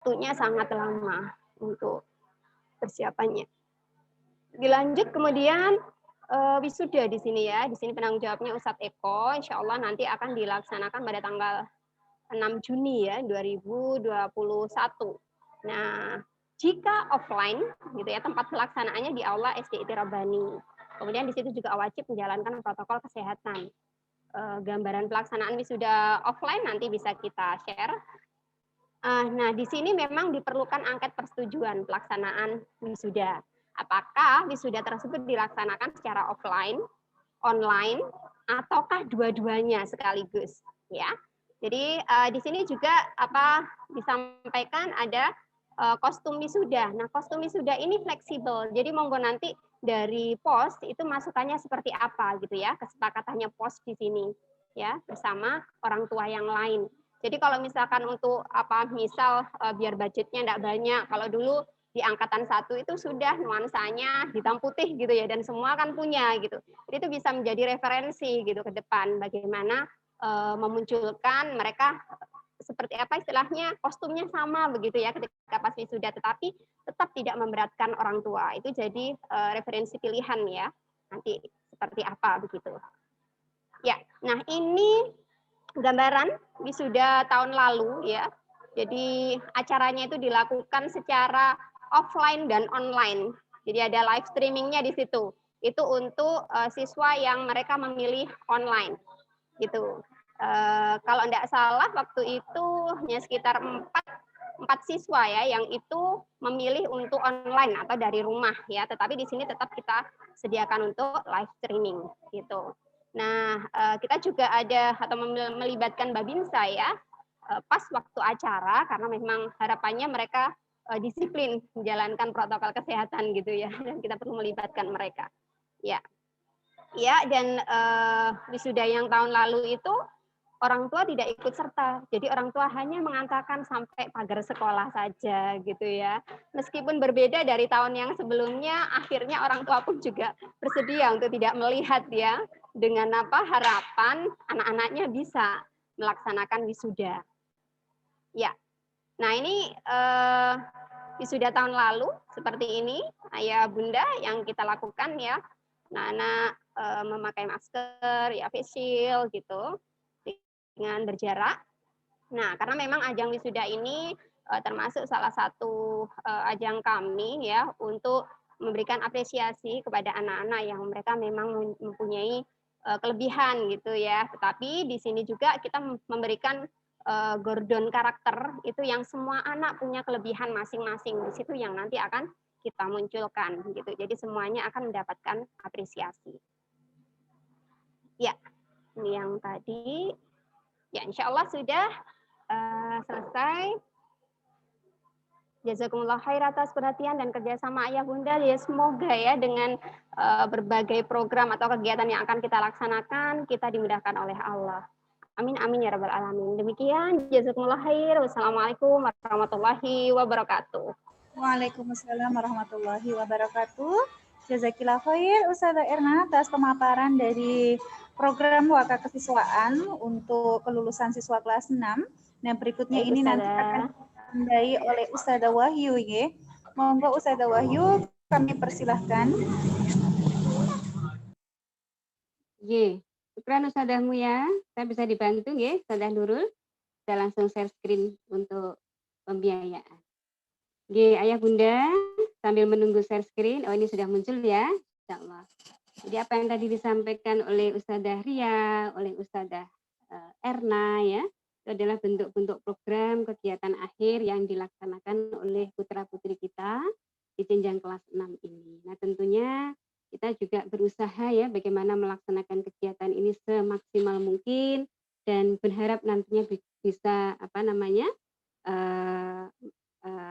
waktunya sangat lama untuk persiapannya. Dilanjut kemudian wisuda di sini ya. Di sini penanggung jawabnya Ustadz Eko. Insya Allah nanti akan dilaksanakan pada tanggal 6 Juni ya 2021. Nah, jika offline gitu ya, tempat pelaksanaannya di Aula SDIT Rabbani. Kemudian di situ juga wajib menjalankan protokol kesehatan. Gambaran pelaksanaan wisuda offline nanti bisa kita share. Nah, di sini memang diperlukan angket persetujuan pelaksanaan wisuda. Apakah wisuda tersebut dilaksanakan secara offline, online, ataukah dua-duanya sekaligus? Ya, jadi di sini juga disampaikan ada kostum wisuda. Nah, kostum wisuda ini fleksibel. Jadi monggo nanti dari pos itu masukannya seperti apa gitu ya, kesepakatannya pos di sini ya bersama orang tua yang lain. Jadi kalau misalkan untuk misal biar budgetnya enggak banyak, kalau dulu di angkatan 1 itu sudah nuansanya hitam putih gitu ya, dan semua kan punya gitu. Jadi itu bisa menjadi referensi gitu ke depan bagaimana memunculkan mereka seperti apa istilahnya kostumnya sama begitu ya ketika pas wisuda, tetapi tetap tidak memberatkan orang tua. Itu jadi referensi pilihan ya nanti seperti apa begitu. Ya, nah ini gambaran wisuda tahun lalu ya. Jadi acaranya itu dilakukan secara offline dan online. Jadi ada live streamingnya di situ. Itu untuk siswa yang mereka memilih online gitu. Kalau tidak salah waktu itu hanya sekitar 4 siswa ya yang itu memilih untuk online atau dari rumah ya, tetapi di sini tetap kita sediakan untuk live streaming gitu. Nah, kita juga ada atau melibatkan Babinsa ya pas waktu acara karena memang harapannya mereka disiplin menjalankan protokol kesehatan gitu ya, dan kita perlu melibatkan mereka. Ya. Ya, dan wisuda yang tahun lalu itu orang tua tidak ikut serta. Jadi orang tua hanya mengantarkan sampai pagar sekolah saja gitu ya. Meskipun berbeda dari tahun yang sebelumnya, akhirnya orang tua pun juga bersedia untuk tidak melihat ya, dengan harapan anak-anaknya bisa melaksanakan wisuda. Ya. Nah, ini wisuda tahun lalu seperti ini, ayah bunda yang kita lakukan ya. Anak-anak memakai masker, ya face shield gitu dengan berjarak. Nah, karena memang ajang wisuda ini termasuk salah satu ajang kami ya untuk memberikan apresiasi kepada anak-anak yang mereka memang mempunyai kelebihan gitu ya. Tetapi di sini juga kita memberikan gordon karakter itu yang semua anak punya kelebihan masing-masing. Di situ yang nanti akan kita munculkan gitu. Jadi semuanya akan mendapatkan apresiasi. Ya, ini yang tadi. Ya, insya Allah sudah selesai. Jazakumullah khair atas perhatian dan kerjasama ayah bunda. Ya, semoga ya dengan berbagai program atau kegiatan yang akan kita laksanakan, kita dimudahkan oleh Allah. Amin, amin ya rabbal alamin. Demikian, jazakumullah khair. Wassalamualaikum warahmatullahi wabarakatuh. Waalaikumsalam warahmatullahi wabarakatuh. Jazakillah khair Ustazah Erna atas pemaparan dari program Waka Kesiswaan untuk kelulusan siswa kelas 6. Nah, berikutnya ini nanti akan ditandai oleh Ustazah Wahyu ya. Monggo Ustazah Wahyu kami persilahkan. Ye, syukran Ustazahmu ya. Saya bisa dibantu ya, Ustazah Nurul. Kita langsung share screen untuk pembiayaan. Ye, ayah bunda sambil menunggu share screen. Oh, ini sudah muncul ya, insyaallah. Jadi apa yang tadi disampaikan oleh Ustazah Ria, oleh Ustazah Erna ya, itu adalah bentuk-bentuk program kegiatan akhir yang dilaksanakan oleh putra-putri kita di jenjang kelas 6 ini. Nah, tentunya kita juga berusaha ya bagaimana melaksanakan kegiatan ini semaksimal mungkin dan berharap nantinya bisa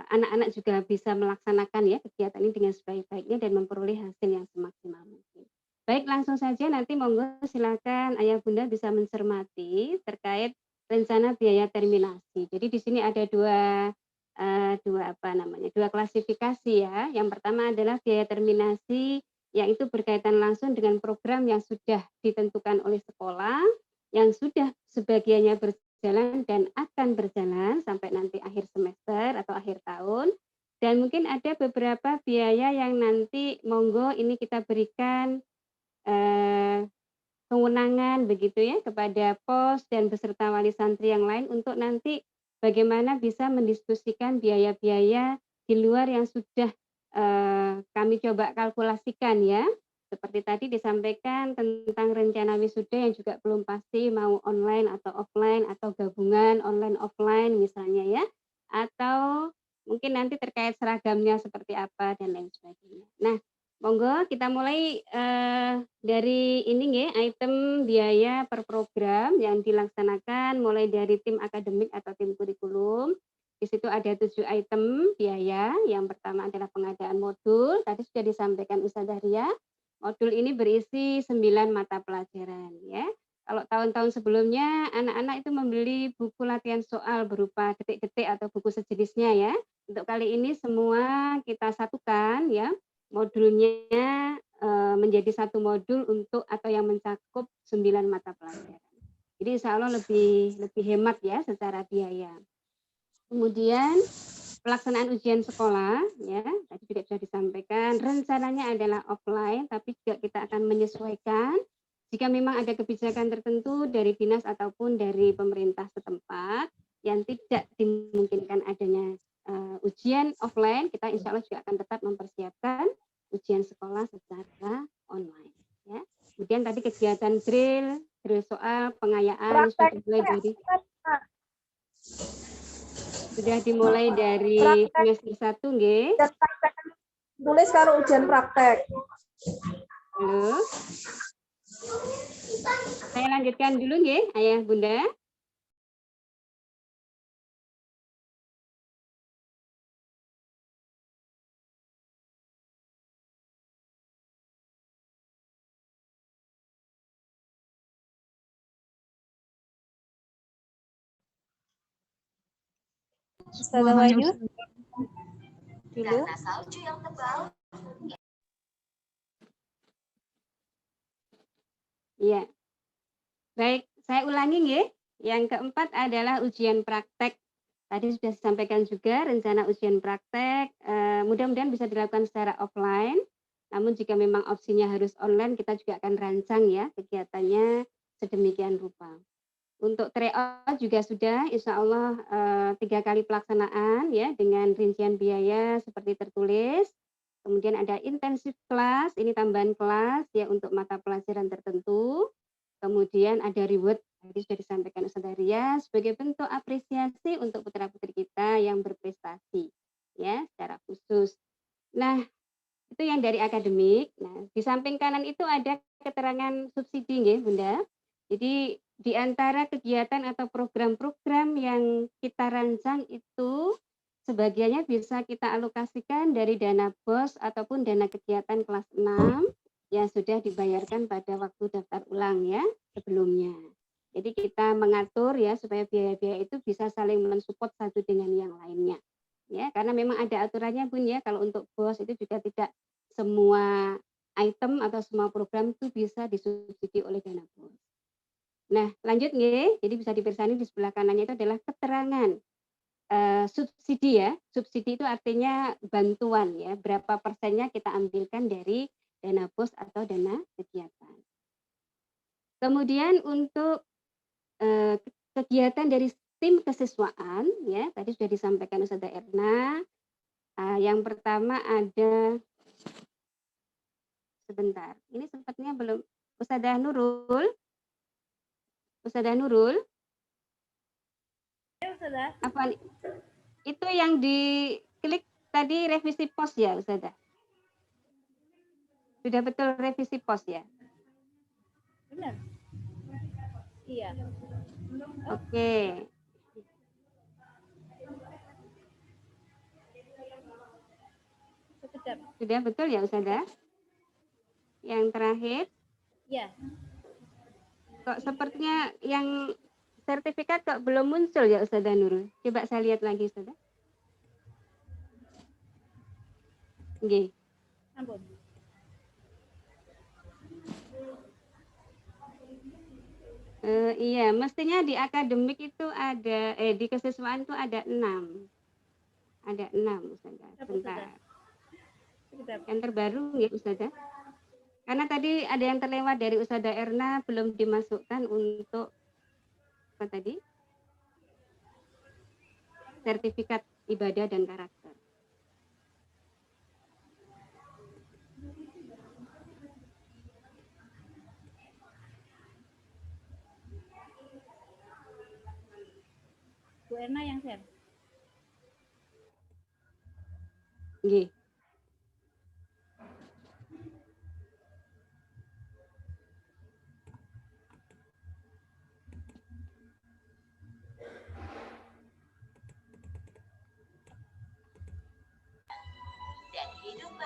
anak-anak juga bisa melaksanakan ya kegiatan ini dengan sebaik-baiknya dan memperoleh hasil yang semaksimal mungkin. Baik, langsung saja nanti monggo silakan ayah bunda bisa mencermati terkait rencana biaya terminasi. Jadi di sini ada dua klasifikasi ya. Yang pertama adalah biaya terminasi yang itu berkaitan langsung dengan program yang sudah ditentukan oleh sekolah, yang sudah sebagiannya berjalan berjalan dan akan berjalan sampai nanti akhir semester atau akhir tahun. Dan mungkin ada beberapa biaya yang nanti monggo ini kita berikan kewenangan begitu ya kepada pos dan beserta wali santri yang lain untuk nanti bagaimana bisa mendiskusikan biaya-biaya di luar yang sudah kami coba kalkulasikan ya. Seperti tadi disampaikan tentang rencana wisuda yang juga belum pasti mau online atau offline atau gabungan online offline misalnya ya. Atau mungkin nanti terkait seragamnya seperti apa dan lain sebagainya. Nah, monggo kita mulai dari ini ya, item biaya per program yang dilaksanakan mulai dari tim akademik atau tim kurikulum. Di situ ada 7 item biaya. Yang pertama adalah pengadaan modul. Tadi sudah disampaikan Ustazah Ria. Modul ini berisi 9 mata pelajaran ya. Kalau tahun-tahun sebelumnya anak-anak itu membeli buku latihan soal berupa detik-detik atau buku sejenisnya ya. Untuk kali ini semua kita satukan ya. Modulnya menjadi satu modul untuk atau yang mencakup 9 mata pelajaran. Jadi insya Allah lebih hemat ya secara biaya. Kemudian pelaksanaan ujian sekolah ya tadi juga sudah disampaikan rencananya adalah offline tapi juga kita akan menyesuaikan jika memang ada kebijakan tertentu dari dinas ataupun dari pemerintah setempat yang tidak dimungkinkan adanya ujian offline, kita insya Allah juga akan tetap mempersiapkan ujian sekolah secara online ya. Kemudian tadi kegiatan drill soal pengayaan sudah dimulai dari semester 1 nggih. Tulis karo ujian praktek. Halo. Saya lanjutkan dulu nggih, Ayah Bunda. Ustazah Wahyu dulu. Iya. Baik, saya ulangi nggih. Yang keempat adalah ujian praktek. Tadi sudah disampaikan juga rencana ujian praktek. Mudah-mudahan bisa dilakukan secara offline. Namun jika memang opsinya harus online, kita juga akan rancang ya kegiatannya sedemikian rupa. Untuk tryout juga sudah, insya Allah 3 kali pelaksanaan ya dengan rincian biaya seperti tertulis. Kemudian ada intensif kelas, ini tambahan kelas ya untuk mata pelajaran tertentu. Kemudian ada reward, tadi sudah disampaikan Ustazah Ria sebagai bentuk apresiasi untuk putra-putri kita yang berprestasi ya secara khusus. Nah, itu yang dari akademik. Nah, di samping kanan itu ada keterangan subsidi nggih, Bunda. Jadi di antara kegiatan atau program-program yang kita rancang itu sebagiannya bisa kita alokasikan dari dana BOS ataupun dana kegiatan kelas 6 yang sudah dibayarkan pada waktu daftar ulang ya sebelumnya. Jadi kita mengatur ya supaya biaya-biaya itu bisa saling mensupport satu dengan yang lainnya. Ya, karena memang ada aturannya Bun ya, kalau untuk BOS itu juga tidak semua item atau semua program itu bisa disubsidi oleh dana BOS. Nah, lanjut nggih. Jadi bisa dipirsani di sebelah kanannya itu adalah keterangan subsidi ya. Subsidi itu artinya bantuan ya. Berapa persennya kita ambilkan dari dana BOS atau dana kegiatan. Kemudian untuk kegiatan dari tim kesiswaan ya, tadi sudah disampaikan Ustazah Erna. Yang pertama ada sebentar. Ini sepertinya belum Ustazah Nurul. Ustazah Nurul. Ya, Ustazah. Apa nih? Itu yang diklik tadi revisi pos ya, Ustazah? Sudah betul revisi pos ya? Benar. Iya. Oke. Sekedar. Sudah betul ya, Ustazah? Yang terakhir? Iya. Kok sepertinya yang sertifikat kok belum muncul ya Ustazah Nurul? Coba saya lihat lagi Ustazah. Nggih. Ampun. Iya, mestinya di akademik itu ada, di kesiswaan itu ada 6. Ada 6, Ustazah. Bentar. Yang terbaru ya, Ustazah. Karena tadi ada yang terlewat dari Ustazah Erna, belum dimasukkan untuk apa tadi? Sertifikat ibadah dan karakter. Bu Erna yang share. Nggih.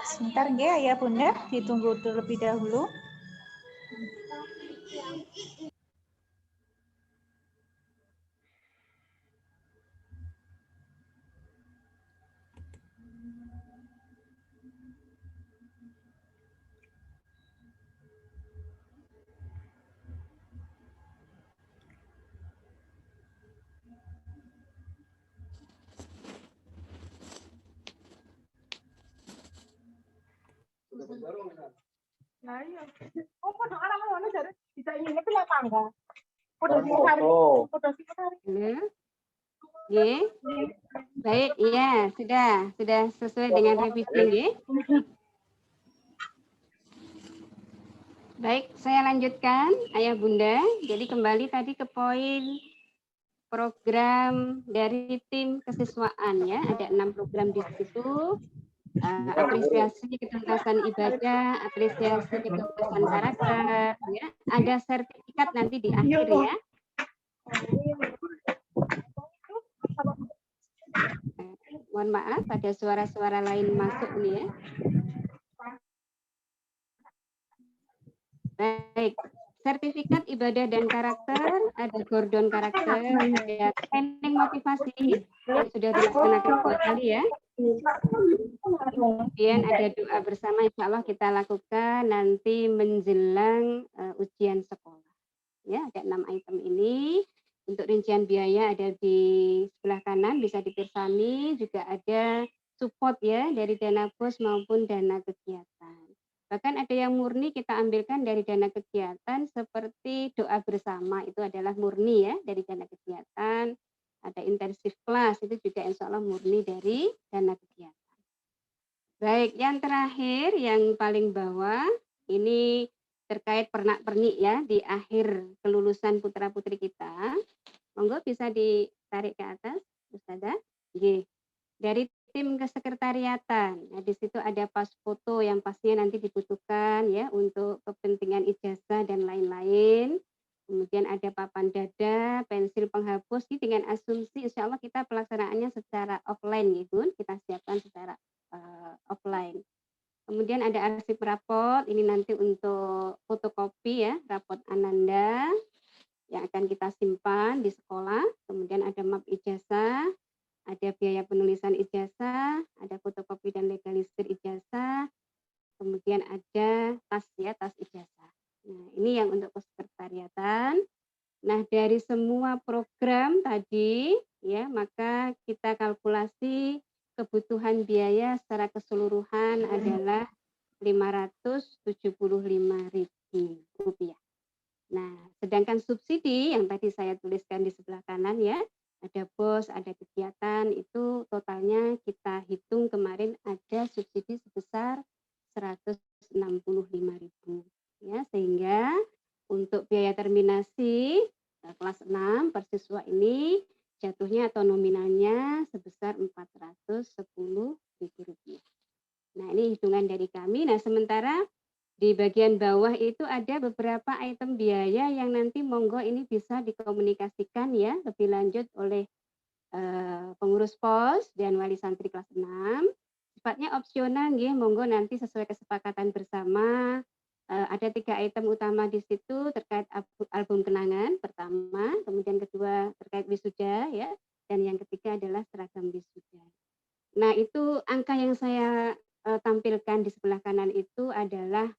Sebentar nggih Ayah Bunda, ditunggu terlebih dahulu. Nah, iya. Oh, padha arah ngono jare bisa ini ki lah tangga. Padha Halo. Nggih. Baik, iya, sudah sesuai dengan revisi nggih. Baik, saya lanjutkan Ayah Bunda. Jadi kembali tadi ke poin program dari tim kesiswaan ya. Ada 6 program di situ. Apresiasi ketuntasan ibadah, apresiasi ketuntasan karakter, ya. Ada sertifikat nanti di akhir ya. Mohon maaf, ada suara-suara lain masuk nih ya. Baik, sertifikat ibadah dan karakter, ada Gordon karakter, ada training motivasi yang sudah dilaksanakan 2 kali ya. Kemudian ada doa bersama, insya Allah kita lakukan nanti menjelang ujian sekolah. Ya, ada 6 item ini. Untuk rincian biaya ada di sebelah kanan, bisa dipirsani. Juga ada support ya dari dana BOS maupun dana kegiatan. Bahkan ada yang murni kita ambilkan dari dana kegiatan seperti doa bersama, itu adalah murni ya dari dana kegiatan. Ada intensif kelas, itu juga insya Allah murni dari dana kegiatan. Baik, yang terakhir, yang paling bawah, ini terkait pernak-pernik ya di akhir kelulusan putra-putri kita. Monggo bisa ditarik ke atas, Ustazah. Oke. Dari tim kesekretariatan. Nah, di situ ada pas foto yang pastinya nanti dibutuhkan ya untuk kepentingan ijazah dan lain-lain. Kemudian ada papan dada, pensil penghapus ini dengan asumsi insya Allah kita pelaksanaannya secara offline ya Bun. Kita siapkan secara offline. Kemudian ada arsip rapot, ini nanti untuk fotokopi ya, rapot Ananda yang akan kita simpan di sekolah. Kemudian ada map ijazah, ada biaya penulisan ijazah, ada fotokopi dan legalisir ijazah, kemudian ada tas ya, tas ijazah. Nah, ini yang untuk kesekretariatan. Nah, dari semua program tadi ya, maka kita kalkulasi kebutuhan biaya secara keseluruhan adalah Rp575.000. Nah, sedangkan subsidi yang tadi saya tuliskan di sebelah kanan ya, ada BOS, ada kegiatan, itu totalnya kita hitung kemarin ada subsidi sebesar Rp165.000 ya, sehingga untuk biaya terminasi kelas 6 per siswa ini jatuhnya atau nominalnya sebesar Rp410.000. Nah, ini hitungan dari kami. Nah, sementara di bagian bawah itu ada beberapa item biaya yang nanti monggo ini bisa dikomunikasikan ya lebih lanjut oleh pengurus pos dan wali santri kelas 6. Sifatnya opsional nggih, monggo nanti sesuai kesepakatan bersama. Ada 3 item utama di situ terkait album kenangan pertama, kemudian kedua terkait wisuda ya, dan yang ketiga adalah seragam wisuda. Nah, itu angka yang saya tampilkan di sebelah kanan itu adalah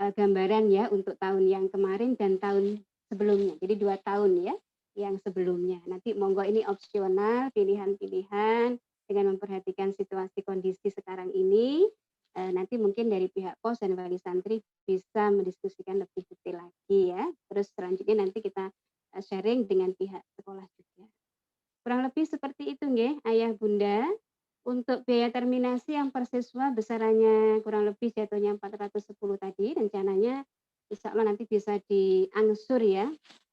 gambaran ya untuk tahun yang kemarin dan tahun sebelumnya. Jadi 2 tahun ya yang sebelumnya. Nanti monggo ini opsional, pilihan-pilihan dengan memperhatikan situasi kondisi sekarang ini. Nanti mungkin dari pihak pos dan wali santri bisa mendiskusikan lebih detail lagi ya. Terus selanjutnya nanti kita sharing dengan pihak sekolah juga. Kurang lebih seperti itu nggih, Ayah Bunda. Untuk biaya terminasi yang per siswa besarannya kurang lebih jatuhnya 410 tadi, rencananya insya Allah nanti bisa diangsur ya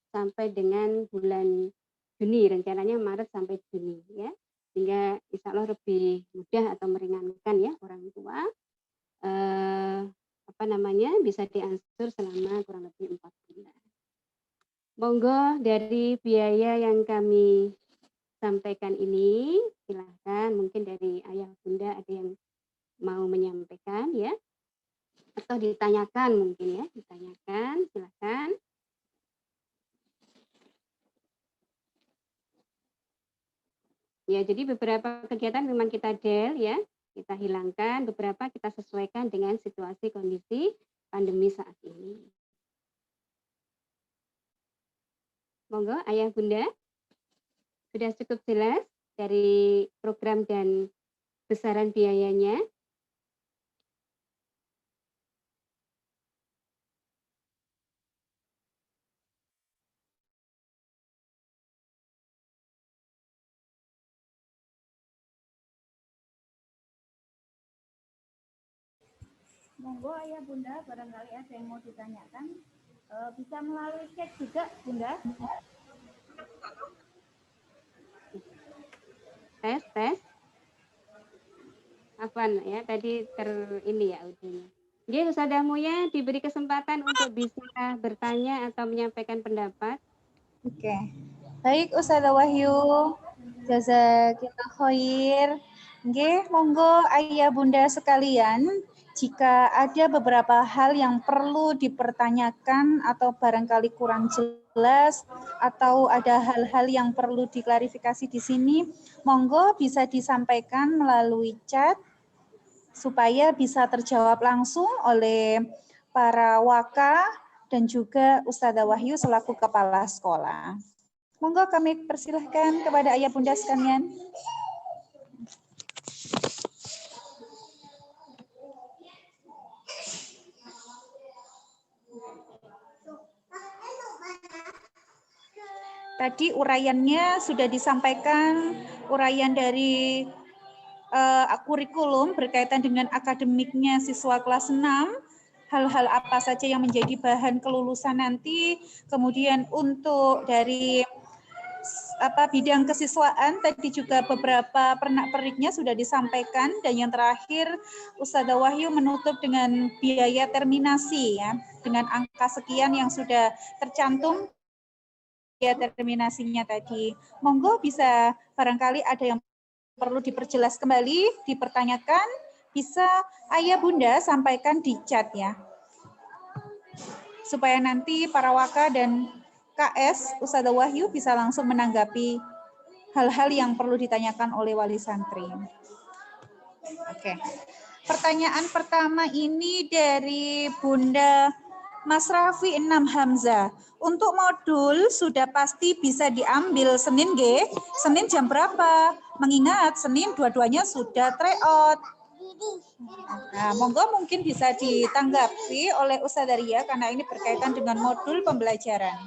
sampai dengan bulan Juni, rencananya Maret sampai Juni ya, sehingga insya Allah lebih mudah atau meringankan ya orang tua bisa diangsur selama kurang lebih 4 bulan. Monggo dari biaya yang kami sampaikan ini, silahkan mungkin dari Ayah Bunda ada yang mau menyampaikan ya, atau ditanyakan mungkin ya, ditanyakan, silahkan. Ya, jadi beberapa kegiatan memang kita del ya, kita hilangkan, beberapa kita sesuaikan dengan situasi kondisi pandemi saat ini. Monggo Ayah Bunda, sudah cukup jelas dari program dan besaran biayanya. Monggo Ayah Bunda, barangkali ada yang mau ditanyakan, bisa melalui chat juga Bunda. Tes. Apaan ya, tadi ini ya audionya. Jadi Ustazah Muya diberi kesempatan untuk bisa bertanya atau menyampaikan pendapat. Oke. Baik Ustazah Wahyu, jazakillah khair. Nggih, monggo Ayah Bunda sekalian, jika ada beberapa hal yang perlu dipertanyakan atau barangkali kurang jelas atau ada hal-hal yang perlu diklarifikasi di sini, monggo bisa disampaikan melalui chat supaya bisa terjawab langsung oleh para waka dan juga Ustazah Wahyu selaku kepala sekolah. Monggo kami persilahkan kepada Ayah Bunda sekalian. Tadi uraiannya sudah disampaikan, uraian dari kurikulum berkaitan dengan akademiknya siswa kelas 6, hal-hal apa saja yang menjadi bahan kelulusan nanti, kemudian untuk dari bidang kesiswaan tadi juga beberapa pernak-perniknya sudah disampaikan, dan yang terakhir Ustazah Wahyu menutup dengan biaya terminasi ya, dengan angka sekian yang sudah tercantum biaya terminasinya tadi. Monggo bisa barangkali ada yang perlu diperjelas kembali, dipertanyakan, bisa Ayah Bunda sampaikan di chat ya. Supaya nanti para waka dan KS Ustazah Wahyu bisa langsung menanggapi hal-hal yang perlu ditanyakan oleh wali santri. Oke. Pertanyaan pertama ini dari Bunda Mas Raffi 6 Hamzah. Untuk modul sudah pasti bisa diambil Senin nggih? Senin jam berapa? Mengingat Senin dua-duanya sudah tryout. Nah, monggo mungkin bisa ditanggapi oleh Ustazah Ria karena ini berkaitan dengan modul pembelajaran.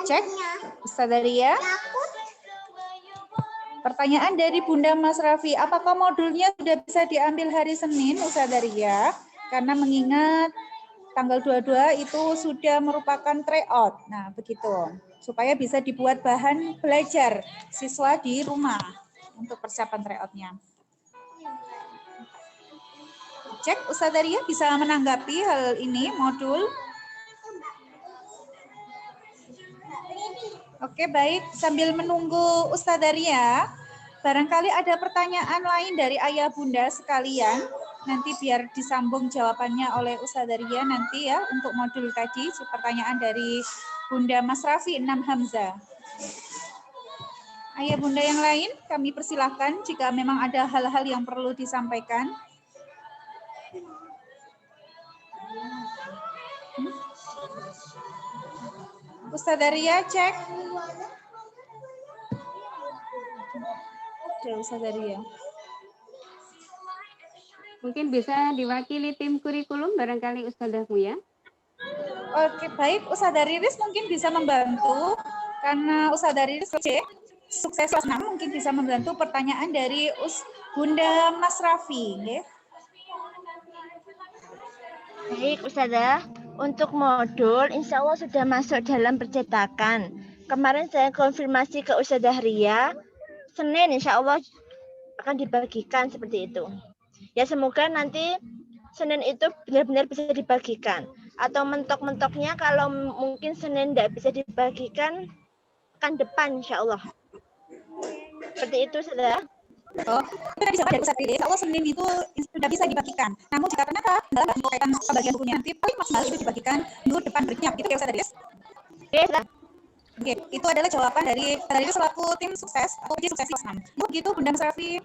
Cek, Ustazah Ria. Pertanyaan dari Bunda Mas Raffi, apakah modulnya sudah bisa diambil hari Senin, Ustazah Ria? Karena mengingat tanggal 22 itu sudah merupakan tryout. Nah, begitu. Supaya bisa dibuat bahan belajar siswa di rumah untuk persiapan tryout-nya. Cek, Ustazah Ria bisa menanggapi hal ini, modul. Oke, baik. Sambil menunggu Ustazah Ria, barangkali ada pertanyaan lain dari Ayah Bunda sekalian. Nanti biar disambung jawabannya oleh Ustazah Ria nanti ya untuk modul tadi. Pertanyaan dari Bunda Mas Raffi 6 Hamzah. Ayah bunda yang lain, kami persilahkan jika memang ada hal-hal yang perlu disampaikan. Ustazah Ria, cek. Oke, Ustazah Ria. Mungkin bisa diwakili tim kurikulum barangkali Ustazah Muya. Oke, baik. Ustazah Riris mungkin bisa membantu karena Ustazah Riris sukses kelas 6 mungkin bisa membantu pertanyaan dari Bunda Mas Raffi. Okay? Baik, Ustazah. Untuk modul, insya Allah sudah masuk dalam percetakan. Kemarin saya konfirmasi ke Ustazah Ria, Senin insya Allah akan dibagikan seperti itu. Ya semoga nanti Senin itu benar-benar bisa dibagikan. Atau mentok-mentoknya kalau mungkin Senin tidak bisa dibagikan, akan depan insya Allah. Seperti itu, Saudara. Oh, itu tadi jawaban dari Ustaz Riris. Allah Senin itu sudah bisa dibagikan. Namun jika ternyata dalam berkaitan pembagian bukunya nanti paling maksimal itu dibagikan minggu depan berikutnya. Gitu ya Ustaz Riris? Oke, Oke, itu adalah jawaban dari selaku tim sukses atau uji sukses kelas 6. Begitu Bunda Mas Raffi.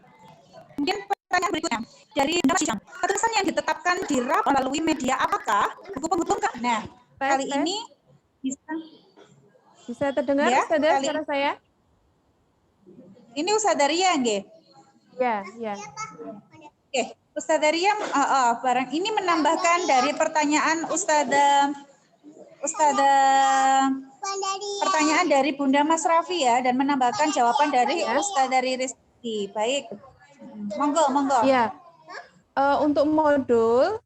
Mungkin pertanyaan berikutnya dari Bunda Mas Hisham. Keputusan yang ditetapkan di RAP melalui media apakah? Buku penghubungkah? Nah, kali ini Bisa terdengar, ya, Ustazah, suara saya? ini Ustazah Ria, nggih. Ya, ya. Oke, Ustazah Ria, barang ini menambahkan dari pertanyaan pertanyaan dari Bunda Mas Raffi ya, dan menambahkan jawaban dari Ustazah Riris. Baik, monggo. Ya, untuk modul,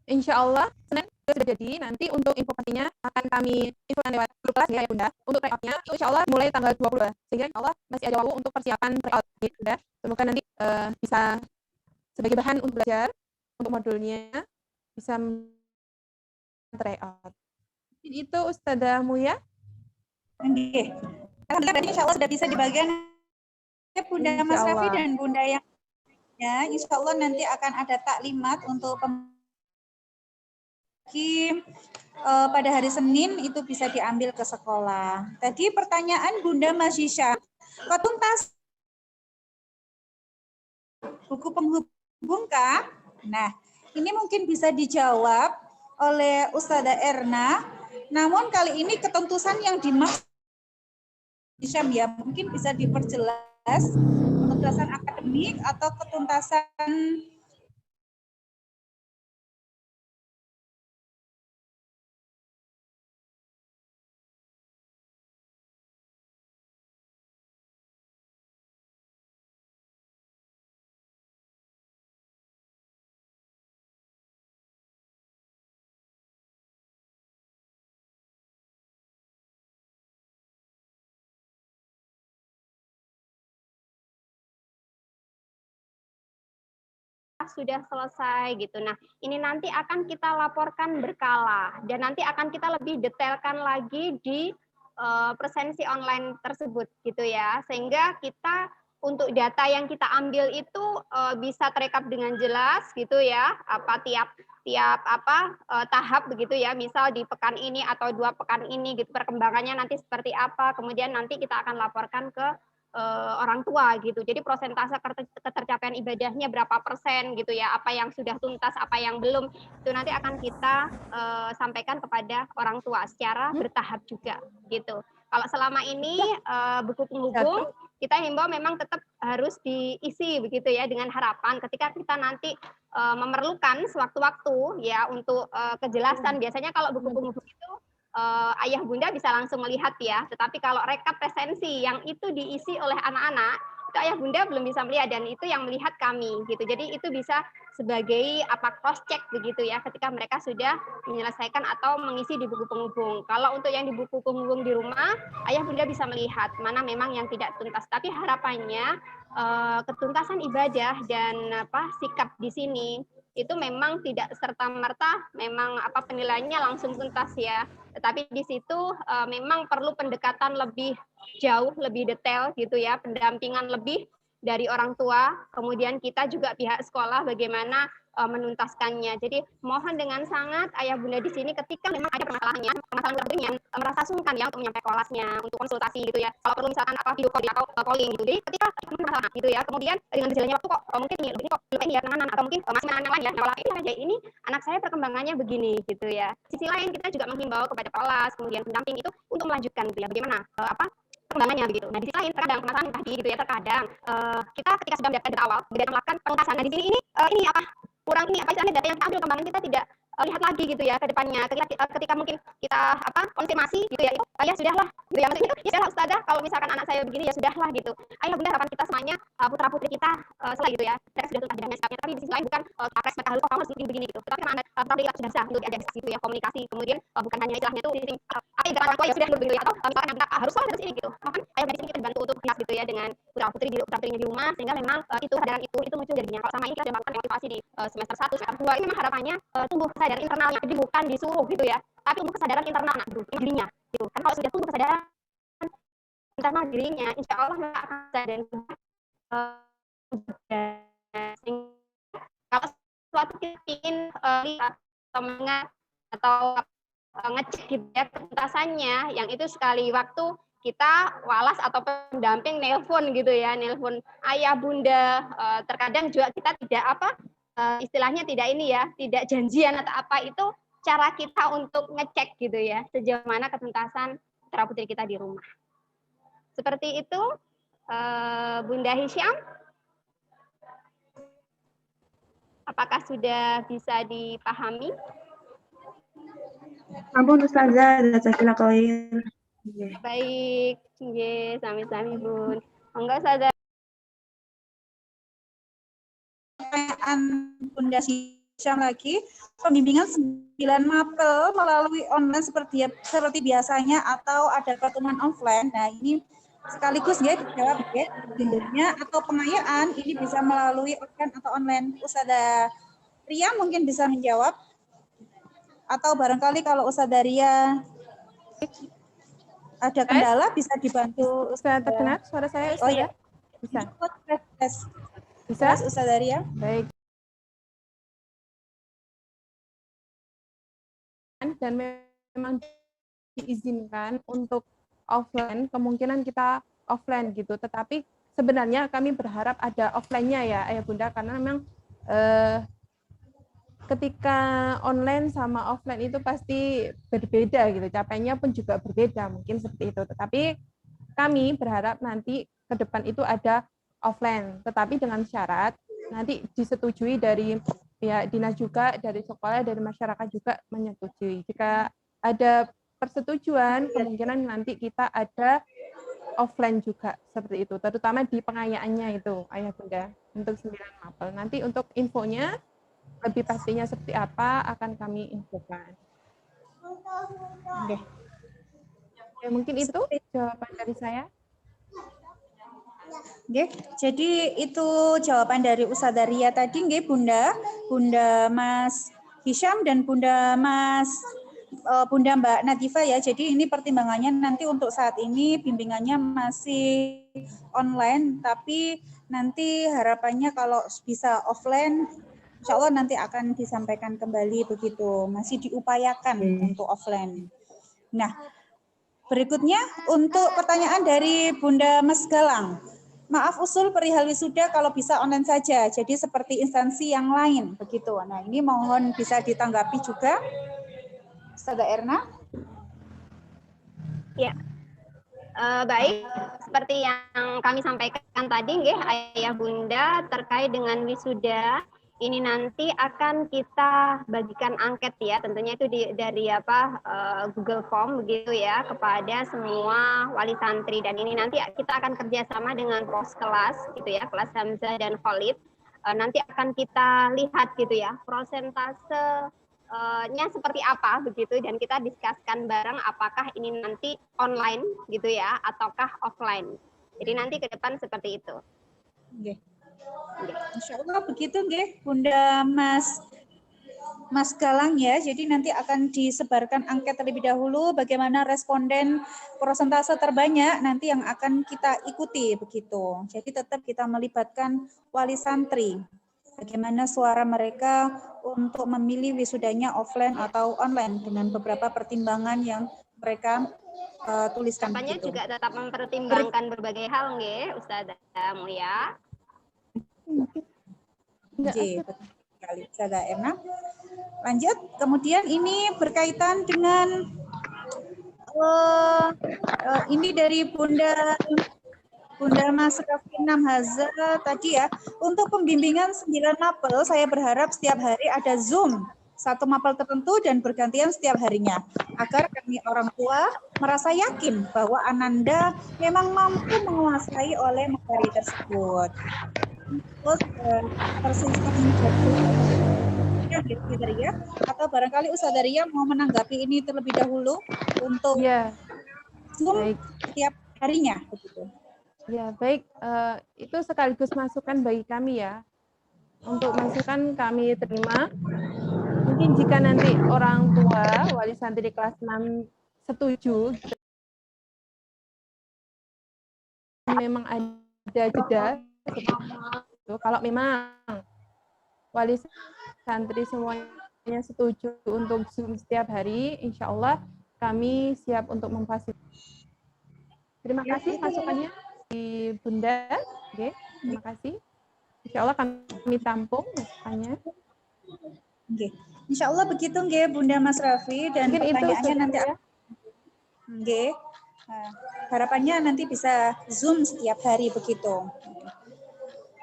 insya Allah Senin sudah jadi. Nanti untuk info pastinya akan kami infokan lewat grup kelas ya Bunda. Untuk tryout-nya itu insya Allah mulai tanggal 20. Sehingga insya Allah masih ada waktu untuk persiapan tryout ya Bunda. Semoga nanti bisa sebagai bahan untuk belajar untuk modulnya bisa tryout. Itu Ustazah Muya. Oke. Alhamdulillah berarti insya Allah sudah bisa dibagikan Bunda Mas Raffi dan Bunda yang ya, insya Allah nanti akan ada taklimat untuk pada hari Senin itu bisa diambil ke sekolah. Tadi pertanyaan Bunda Mas Hisham, ketuntas buku penghubungkah? Nah, ini mungkin bisa dijawab oleh Ustazah Erna. Namun kali ini ketuntasan yang dimaksud Hisham ya, mungkin bisa diperjelas ketuntasan akademik atau ketuntasan sudah selesai gitu. Nah, ini nanti akan kita laporkan berkala dan nanti akan kita lebih detailkan lagi di presensi online tersebut gitu ya. Sehingga kita untuk data yang kita ambil itu bisa terekap dengan jelas gitu ya. Apa tiap tahap begitu ya. Misal di pekan ini atau 2 pekan ini gitu perkembangannya nanti seperti apa. Kemudian nanti kita akan laporkan ke orang tua gitu. Jadi prosentase ketercapaian ibadahnya berapa persen gitu ya, apa yang sudah tuntas, apa yang belum, itu nanti akan kita sampaikan kepada orang tua secara bertahap juga gitu. Kalau selama ini buku penghubung kita himbau memang tetap harus diisi begitu ya, dengan harapan ketika kita nanti memerlukan sewaktu-waktu ya untuk kejelasan. Biasanya kalau buku penghubung itu ayah bunda bisa langsung melihat ya, tetapi kalau rekap presensi yang itu diisi oleh anak-anak, itu ayah bunda belum bisa melihat dan itu yang melihat kami gitu. Jadi itu bisa sebagai cross check begitu ya ketika mereka sudah menyelesaikan atau mengisi di buku penghubung. Kalau untuk yang di buku penghubung di rumah, ayah bunda bisa melihat mana memang yang tidak tuntas. Tapi harapannya ketuntasan ibadah dan sikap di sini itu memang tidak serta-merta memang penilaiannya langsung tuntas ya. Tetapi di situ memang perlu pendekatan lebih jauh, lebih detail gitu ya, pendampingan lebih dari orang tua, kemudian kita juga pihak sekolah bagaimana menuntaskannya. Jadi mohon dengan sangat ayah bunda di sini ketika memang ada permasalahan yang merasa sungkan ya untuk menyampaikan kelasnya, untuk konsultasi gitu ya. Kalau perlu misalkan video call atau calling gitu. Jadi ketika masalah gitu ya, kemudian dengan berjalannya waktu kok mungkin ini kok ini ya teman atau mungkin masih anak lain ya, malah ini aja ini anak saya perkembangannya begini gitu ya. Sisi lain kita juga menghimbau kepada kelas, kemudian pendamping itu untuk melanjutkan gitu ya. Bagaimana perkembangannya begitu. Nah di sisi lain terkadang permasalahan tadi gitu ya, terkadang kita ketika sudah mendapatkan dari awal, kemudian melakukan penuntasan. Nah di sini ini kurang ini istilahnya data yang kita ambil kembangan kita tidak lihat lagi gitu ya ke depannya, ketika mungkin kita konfirmasi gitu ya, itu ya sudahlah gitu ya, maksudnya ya sudahlah ustazah kalau misalkan anak saya begini ya sudahlah gitu. Ayah bunda harapan kita semuanya putra putri kita selesai gitu ya, mereka sudah tuntas dengan sikapnya, tapi di sisi lain bukan capres mereka harus harus begini gitu, tetapi karena putra putri kita sudah bisa untuk diajak gitu ya, komunikasi, kemudian bukan hanya istilahnya itu apa yang orang tua ya sudah begitu ya, atau misalkan kita harus harus ini gitu, maka ayah bunda di sini kita dibantu untuk kenas gitu ya dengan putra putrinya di rumah, sehingga memang itu kesadaran itu muncul jadinya. Kalau sama ini kita sudah melakukan motivasi di semester 1, semester 2, ini memang harapannya tumbuh kesadaran internalnya, jadi bukan disuruh gitu ya, tapi tumbuh kesadaran internal anak dirinya gitu. Kan kalau sudah tumbuh kesadaran internal dirinya, insya Allah akan sadar kalau suatu kita ingin lihat atau mendengar atau ngecek gitu ya ketuntasannya, yang itu sekali waktu kita walas atau pendamping nelpon gitu ya, nelpon ayah bunda, terkadang juga kita tidak istilahnya tidak ini ya, tidak janjian atau apa, itu cara kita untuk ngecek gitu ya sejauh mana ketuntasan putra putri kita di rumah. Seperti itu, Bunda Hisyam. Apakah sudah bisa dipahami? Ampun Ustazah, jazakallahu khair. Baik, sami-sami Bun. Enggak Ustazah. Pertanyaan Bunda Hisyam lagi, pembimbingan 9 mapel melalui online seperti biasanya atau ada pertemuan offline. Nah, ini sekaligus ya dijawab ya, bimbingannya atau pengayaan ini bisa melalui offline atau online. Ustazah Ria mungkin bisa menjawab. Atau barangkali kalau Ustazah Ria ada kendala bisa dibantu. Bisa terdengar suara saya Ustazah? Oh ya. Bisa. Bisa Ustazah Ria? Baik. Dan memang diizinkan untuk offline, kemungkinan kita offline gitu. Tetapi sebenarnya kami berharap ada offline-nya ya Ayah Bunda, karena memang ketika online sama offline itu pasti berbeda gitu, capaiannya pun juga berbeda, mungkin seperti itu. Tetapi kami berharap nanti ke depan itu ada offline, tetapi dengan syarat nanti disetujui dari pihak dinas juga, dari sekolah, dari masyarakat juga menyetujui. Jika ada persetujuan, kemungkinan nanti kita ada offline juga seperti itu, terutama di pengayaannya itu Ayah Bunda untuk 9 mapel. Nanti untuk infonya lebih pastinya seperti apa akan kami infokan. Ya, mungkin itu jawaban dari saya. Nggih, jadi itu jawaban dari Ustazah Ria tadi nggih Bunda Mas Hisyam dan Bunda Mbak Nadifa ya. Jadi ini pertimbangannya nanti untuk saat ini bimbingannya masih online, tapi nanti harapannya kalau bisa offline, insya Allah nanti akan disampaikan kembali begitu. Masih diupayakan untuk offline. Nah, berikutnya untuk pertanyaan dari Bunda Mas Galang. Maaf usul perihal wisuda kalau bisa online saja, jadi seperti instansi yang lain begitu. Nah ini mohon bisa ditanggapi juga, Ustazah Erna. Ya, baik. Seperti yang kami sampaikan tadi, nggih, Ayah Bunda, terkait dengan wisuda. Ini nanti akan kita bagikan angket ya, tentunya itu dari Google Form begitu ya, kepada semua wali santri, dan ini nanti kita akan kerjasama dengan pos kelas gitu ya, kelas Hamzah dan Khalid. Nanti akan kita lihat gitu ya prosentasenya seperti apa begitu, dan kita diskuskan bareng apakah ini nanti online gitu ya ataukah offline. Jadi nanti ke depan seperti itu. Okay. Insya Allah begitu nggih Bunda Mas Mas Galang ya, jadi nanti akan disebarkan angket terlebih dahulu bagaimana responden persentase terbanyak nanti yang akan kita ikuti begitu. Jadi tetap kita melibatkan wali santri. Bagaimana suara mereka untuk memilih wisudanya offline atau online dengan beberapa pertimbangan yang mereka tuliskan Tahapannya begitu. juga tetap mempertimbangkan berbagai hal nggih, Ustazah Mulia. Oke, betul sekali, Ustazah Erna. Lanjut, kemudian ini berkaitan dengan ini dari Bunda Mas Raffi Namhaza tadi ya. Untuk pembimbingan 9 mapel, saya berharap setiap hari ada Zoom satu mapel tertentu dan bergantian setiap harinya, agar kami orang tua merasa yakin bahwa Ananda memang mampu menguasai oleh materi tersebut. Terus tersisa ya, atau barangkali Ustazah Ria mau menanggapi ini terlebih dahulu untuk Zoom Baik. setiap harinya begitu. Ya, baik. Itu sekaligus masukan bagi kami ya. Untuk masukan kami terima. Mungkin jika nanti orang tua, wali santri kelas 6 setuju, memang ada jeda. Kalau memang wali santri semuanya setuju untuk Zoom setiap hari, insya Allah kami siap untuk memfasilitasi. Terima kasih masukannya di Bunda. Oke, terima kasih. Insya Allah kami tampung masukannya. Oke, insya Allah begitu nggih Bunda Mas Raffi, dan Mungkin pertanyaannya nanti ya. nggih. Harapannya nanti bisa Zoom setiap hari begitu.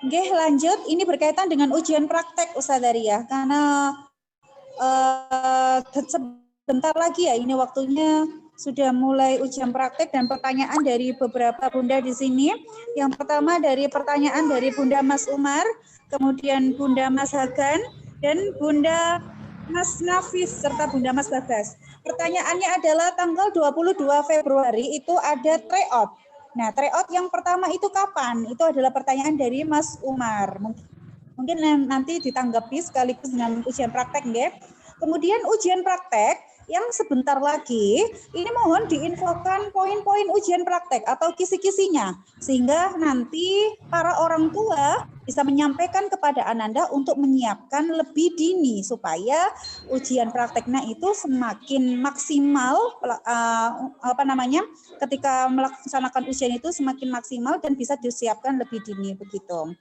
Nggih, lanjut, ini berkaitan dengan ujian praktek Ustazah Ria, karena sebentar lagi ya, ini waktunya sudah mulai ujian praktek dan pertanyaan dari beberapa bunda di sini. Yang pertama dari pertanyaan dari Bunda Mas Umar, kemudian Bunda Mas Hagan, dan Bunda Mas Nafis serta Bunda Mas Bagas. Pertanyaannya adalah tanggal 22 Februari itu ada tryout. Nah, tryout yang pertama itu kapan? Itu adalah pertanyaan dari Mas Umar. Mungkin nanti ditanggapi sekaligus dengan ujian praktek, nggih. Kemudian ujian praktek yang sebentar lagi, ini mohon diinfokan poin-poin ujian praktek atau kisi-kisinya, sehingga nanti para orang tua bisa menyampaikan kepada Ananda untuk menyiapkan lebih dini supaya ujian prakteknya itu semakin maksimal, ketika melaksanakan ujian itu semakin maksimal dan bisa disiapkan lebih dini begitu.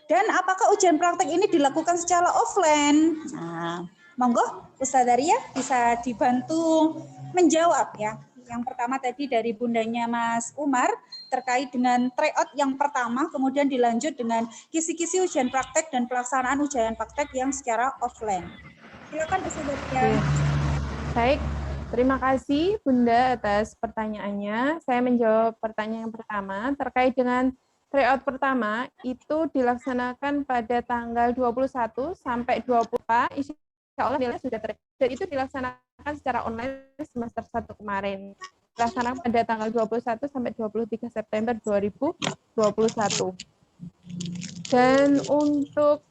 Dan apakah ujian praktek ini dilakukan secara offline? Nah, monggo Ustazah Ria bisa dibantu menjawab ya. Yang pertama tadi dari bundanya Mas Umar terkait dengan tryout yang pertama, kemudian dilanjut dengan kisi-kisi ujian praktek dan pelaksanaan ujian praktek yang secara offline. Silakan Ustazah Ria. Baik, terima kasih Bunda atas pertanyaannya. Saya menjawab pertanyaan yang pertama terkait dengan tryout pertama itu dilaksanakan pada tanggal 21 sampai 24. Insya Allah nilai sudah dan itu dilaksanakan secara online semester 1 kemarin. Dilaksanakan pada tanggal 21 sampai 23 September 2021. Dan untuk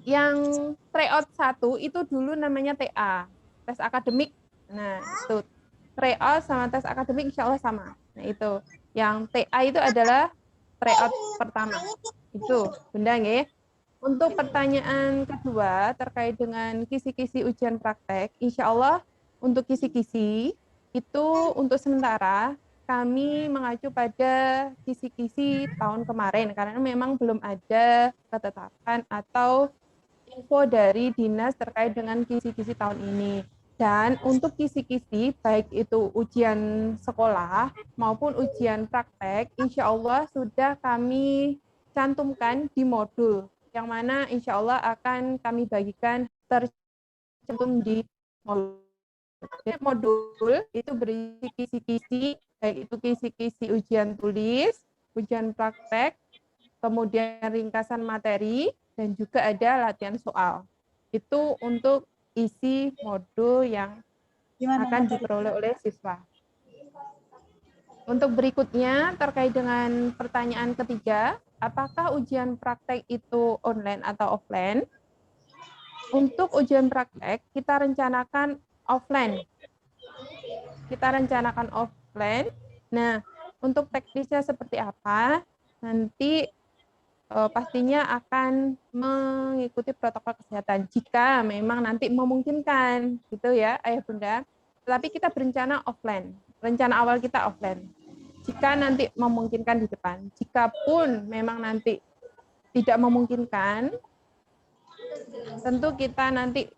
yang tryout 1 itu dulu namanya TA, tes akademik. Nah, itu tryout sama tes akademik insya Allah sama. Nah, itu. Yang TA itu adalah tryout pertama. Itu, Bunda nggih. Untuk pertanyaan kedua terkait dengan kisi-kisi ujian praktek, insya Allah untuk kisi-kisi itu untuk sementara kami mengacu pada kisi-kisi tahun kemarin karena memang belum ada ketetapan atau info dari dinas terkait dengan kisi-kisi tahun ini. Dan untuk kisi-kisi baik itu ujian sekolah maupun ujian praktek, insya Allah sudah kami cantumkan di modul yang mana insya Allah akan kami bagikan tercantum di modul. Modul itu berisi kisi-kisi, baik itu kisi-kisi ujian tulis, ujian praktek, kemudian ringkasan materi, dan juga ada latihan soal. Itu untuk isi modul yang akan diperoleh oleh siswa. Untuk berikutnya, terkait dengan pertanyaan ketiga, apakah ujian praktek itu online atau offline? untuk ujian praktek kita rencanakan offline. Nah, untuk teknisnya seperti apa? Nanti pastinya akan mengikuti protokol kesehatan jika memang nanti memungkinkan, gitu ya, Ayah Bunda. Tetapi kita berencana offline. Rencana awal kita offline. Jika nanti memungkinkan di depan. Jika pun memang nanti tidak memungkinkan, tentu kita nanti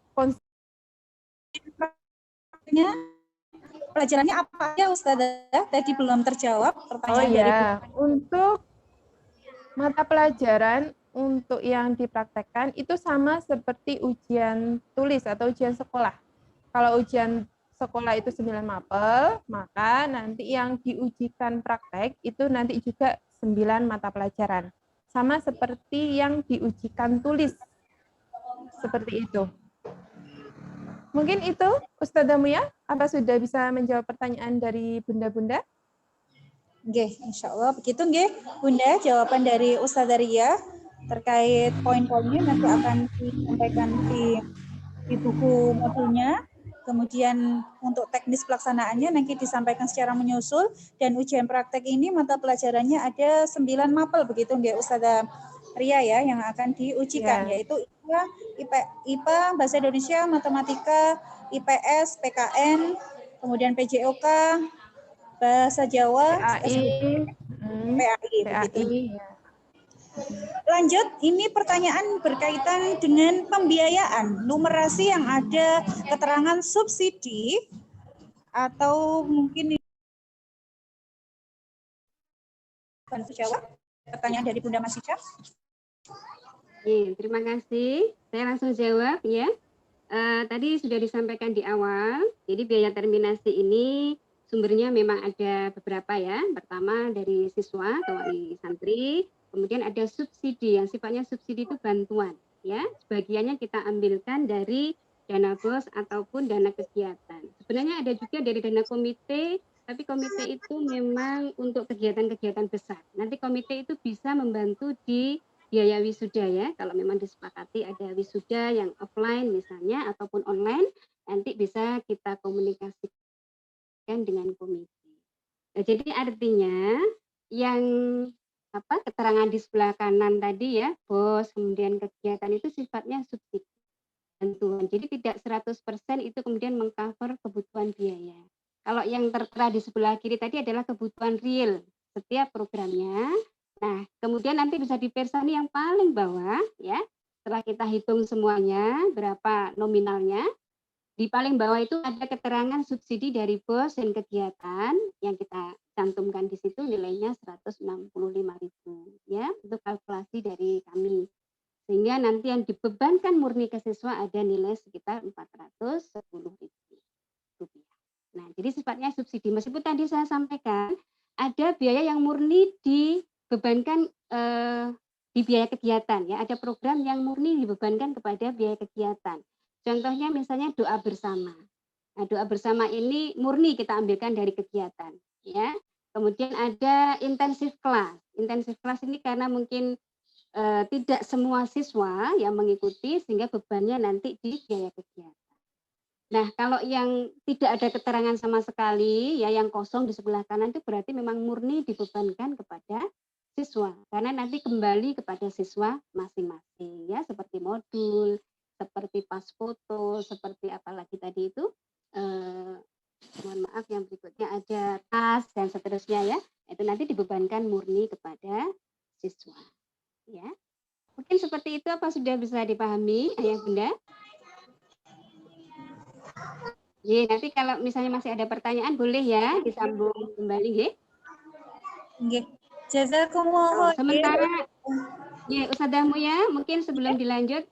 Pelajarannya apa aja Ustazah? Tadi belum terjawab pertanyaan dari untuk mata pelajaran untuk yang dipraktekkan itu sama seperti ujian tulis atau ujian sekolah. Kalau ujian sekolah itu 9 mapel, maka nanti yang diujikan praktek itu nanti juga 9 mata pelajaran. Sama seperti yang diujikan tulis. Seperti itu. Mungkin itu, Ustazah Muya, apa sudah bisa menjawab pertanyaan dari bunda-bunda? Nggih, insyaallah begitu nggih, Bunda. Jawaban dari Ustazah Ria terkait poin-poinnya nanti akan disampaikan di buku modulnya. Kemudian untuk teknis pelaksanaannya nanti disampaikan secara menyusul, dan ujian praktek ini mata pelajarannya ada 9 mapel begitu nggih Ustazah Ria ya, yang akan diujikan, yaitu IPA, Bahasa Indonesia, Matematika, IPS, PKN, kemudian PJOK, Bahasa Jawa, PAI, begitu. Lanjut, ini pertanyaan berkaitan dengan pembiayaan. Numerasi yang ada keterangan subsidi atau mungkin bantu jawab pertanyaan dari Bunda Masika. Terima kasih. Saya langsung jawab ya. Tadi sudah disampaikan di awal. Jadi biaya terminasi ini sumbernya memang ada beberapa ya. Pertama dari siswa atau wali santri. Kemudian ada subsidi, yang sifatnya subsidi itu bantuan. Ya, sebagiannya kita ambilkan dari dana BOS ataupun dana kegiatan. Sebenarnya ada juga dari dana komite, tapi komite itu memang untuk kegiatan-kegiatan besar. Nanti komite itu bisa membantu di biaya wisuda ya, kalau memang disepakati ada wisuda yang offline misalnya ataupun online, nanti bisa kita komunikasikan dengan komite. Nah, jadi artinya yang keterangan di sebelah kanan tadi ya, BOS kemudian kegiatan itu sifatnya subsidi bantuan. Jadi tidak 100% itu kemudian mengcover kebutuhan biaya. Kalau yang tertera di sebelah kiri tadi adalah kebutuhan real setiap programnya. Nah, kemudian nanti bisa dipersani yang paling bawah ya. Setelah kita hitung semuanya berapa nominalnya, di paling bawah itu ada keterangan subsidi dari BOS dan kegiatan yang kita cantumkan di situ nilainya 165.000 ya, untuk kalkulasi dari kami. Sehingga nanti yang dibebankan murni ke siswa ada nilai sekitar 410.000 rupiah. Nah, jadi sifatnya subsidi. Meskipun tadi saya sampaikan ada biaya yang murni dibebankan di biaya kegiatan ya, ada program yang murni dibebankan kepada biaya kegiatan. Contohnya misalnya doa bersama. Nah, doa bersama ini murni kita ambilkan dari kegiatan ya. Kemudian ada intensif kelas. Intensif kelas ini karena mungkin tidak semua siswa yang mengikuti sehingga bebannya nanti di biaya kegiatan. Nah, kalau yang tidak ada keterangan sama sekali, ya yang kosong di sebelah kanan itu berarti memang murni dibebankan kepada siswa. Karena nanti kembali kepada siswa masing-masing, ya seperti modul, seperti pas foto, seperti apalagi tadi itu, mohon maaf yang berikutnya ada tas dan seterusnya ya. Itu nanti dibebankan murni kepada siswa. Ya, mungkin seperti itu. Apa sudah bisa dipahami, Ayah Bunda? Ya, nanti kalau misalnya masih ada pertanyaan boleh ya disambung kembali, ya. Nggih. Jazakumullah. Sementara ya Ustazah Muya, mungkin sebelum dilanjut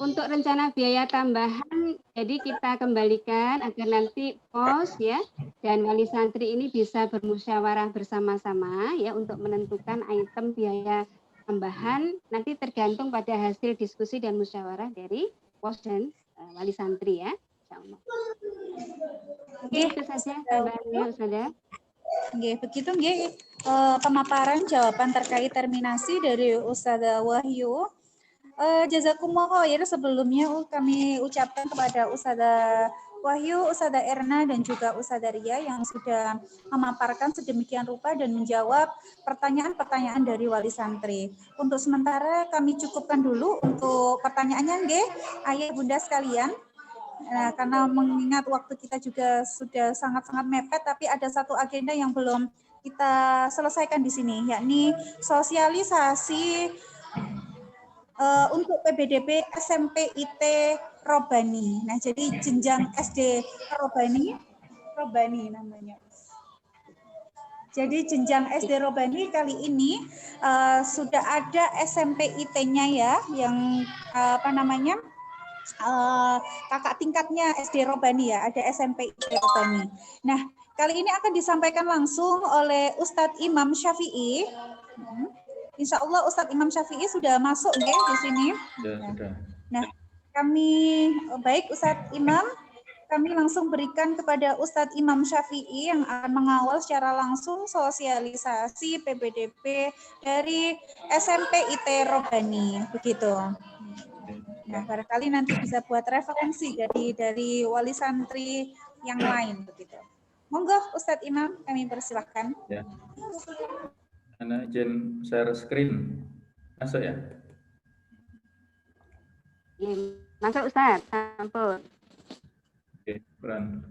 untuk rencana biaya tambahan, jadi kita kembalikan agar nanti POS ya dan wali santri ini bisa bermusyawarah bersama-sama ya untuk menentukan item biaya tambahan, nanti tergantung pada hasil diskusi dan musyawarah dari POS dan wali santri ya. Insyaallah. Oke, itu saja tambahannya Ustazah. Nggih, begitu nggih pemaparan jawaban terkait terminasi dari Ustazah Wahyu. Jazakumullah khair, sebelumnya kami ucapkan kepada Ustazah Wahyu, Ustazah Erna, dan juga Ustazah Ria yang sudah memaparkan sedemikian rupa dan menjawab pertanyaan-pertanyaan dari wali santri. Untuk sementara kami cukupkan dulu untuk pertanyaannya, nggih, ayah bunda sekalian. Nah, karena mengingat waktu kita juga sudah sangat-sangat mepet, tapi ada satu agenda yang belum kita selesaikan di sini, yakni sosialisasi untuk PBDB SMP IT Robani. Nah, jadi jenjang SD Robani namanya. Jadi jenjang SD Robani kali ini sudah ada SMP IT-nya ya, yang kakak tingkatnya SD Robani ya, ada SMP IT Robani. Nah, kali ini akan disampaikan langsung oleh Ustadz Imam Syafi'i. Insya Allah Ustadz Imam Syafi'i sudah masuk ya di sini. Ya, sudah. Nah, baik Ustadz Imam, kami langsung berikan kepada Ustadz Imam Syafi'i yang akan mengawal secara langsung sosialisasi PBDB dari SMP IT Robani, begitu. Nah, barangkali nanti bisa buat referensi dari wali santri yang lain, begitu. Monggo Ustadz Imam, kami persilahkan. Ya. Anak izin share screen. Masuk ya? Masuk Ustaz, sampun. Oke, peran.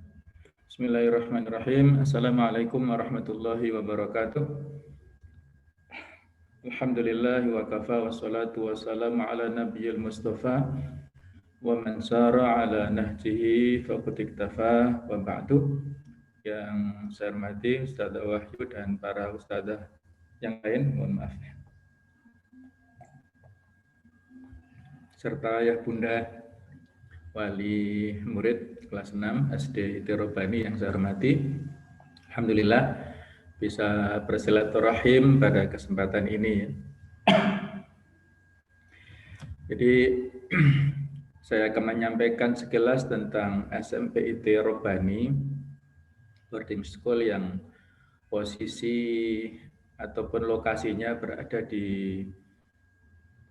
Bismillahirrahmanirrahim. Assalamualaikum warahmatullahi wabarakatuh. Alhamdulillah wa kafa wassalatu wassalamu ala nabiyil mustafa wa man sara ala nahjihi faqad iktafa wa ba'du. Yang saya hormati Ustazah Wahyu dan para ustazah yang lain, mohon maaf. Serta ayah bunda wali murid kelas 6 SD IT Robani yang saya hormati. Alhamdulillah bisa bersilaturahim pada kesempatan ini. Jadi saya akan menyampaikan sekilas tentang SMP IT Robani, boarding school yang posisi ataupun lokasinya berada di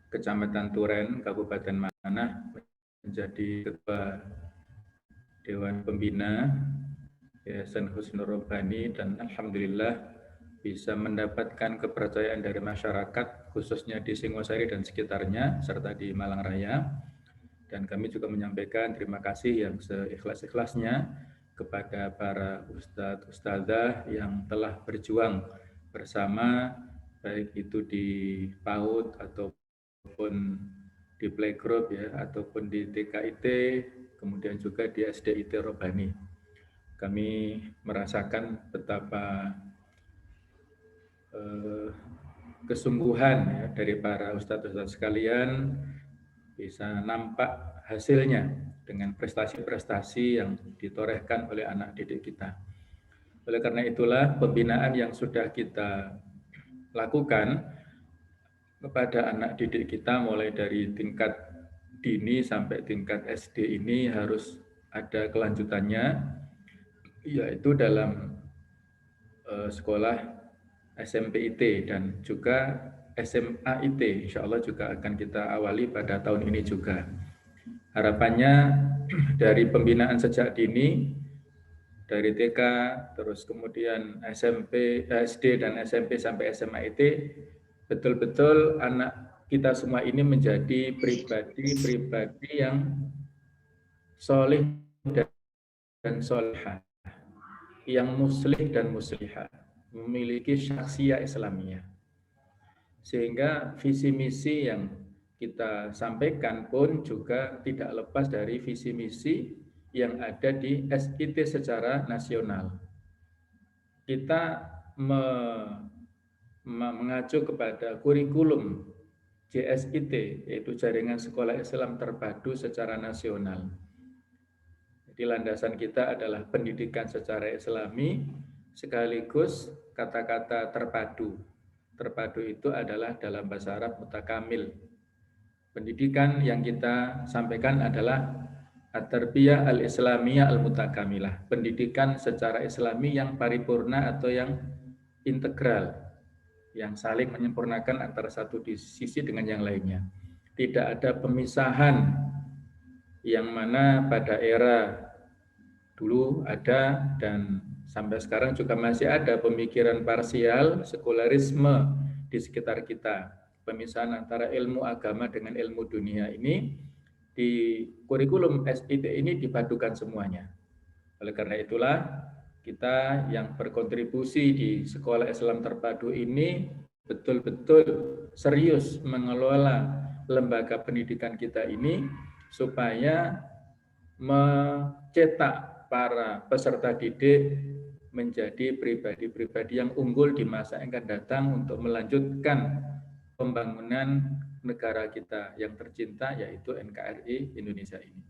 Kecamatan Turen, Kabupaten Manah, menjadi Ketua Dewan Pembina Yayasan Husnul Robani, dan alhamdulillah bisa mendapatkan kepercayaan dari masyarakat khususnya di Singosari dan sekitarnya serta di Malang Raya. Dan kami juga menyampaikan terima kasih yang seikhlas-ikhlasnya kepada para ustadz ustadzah yang telah berjuang bersama, baik itu di PAUD ataupun di playgroup ya, ataupun di TKIT, kemudian juga di SD IT Robani. Kami merasakan betapa kesungguhan ya, dari para ustadz-ustadz sekalian bisa nampak hasilnya dengan prestasi-prestasi yang ditorehkan oleh anak didik kita. Oleh karena itulah pembinaan yang sudah kita lakukan kepada anak didik kita mulai dari tingkat dini sampai tingkat SD ini harus ada kelanjutannya, yaitu dalam sekolah SMP IT dan juga SMA IT. Insya Allah juga akan kita awali pada tahun ini juga. Harapannya dari pembinaan sejak dini, dari TK, terus kemudian SMP, SD dan SMP sampai SMA IT, betul-betul anak kita semua ini menjadi pribadi-pribadi yang solih dan solihah, yang muslih dan muslihah, memiliki syakhsiyah Islamiyah. Sehingga visi misi yang kita sampaikan pun juga tidak lepas dari visi misi yang ada di SIT secara nasional. Kita mengacu kepada kurikulum JSIT, yaitu Jaringan Sekolah Islam Terpadu secara nasional. Jadi landasan kita adalah pendidikan secara Islami sekaligus kata-kata terpadu. Terpadu itu adalah dalam bahasa Arab mutakamil. Pendidikan yang kita sampaikan adalah at-tarbiyah al-islamiyah al-mutakamilah, pendidikan secara islami yang paripurna atau yang integral, yang saling menyempurnakan antara satu sisi dengan yang lainnya. tidak ada pemisahan yang mana pada era dulu ada dan sampai sekarang juga masih ada pemikiran parsial, sekularisme di sekitar kita. Pemisahan antara ilmu agama dengan ilmu dunia ini di kurikulum SIT ini dipadukan semuanya. Oleh karena itulah kita yang berkontribusi di Sekolah Islam Terpadu ini betul-betul serius mengelola lembaga pendidikan kita ini supaya mencetak para peserta didik menjadi pribadi-pribadi yang unggul di masa yang akan datang untuk melanjutkan pembangunan negara kita yang tercinta, yaitu NKRI Indonesia ini.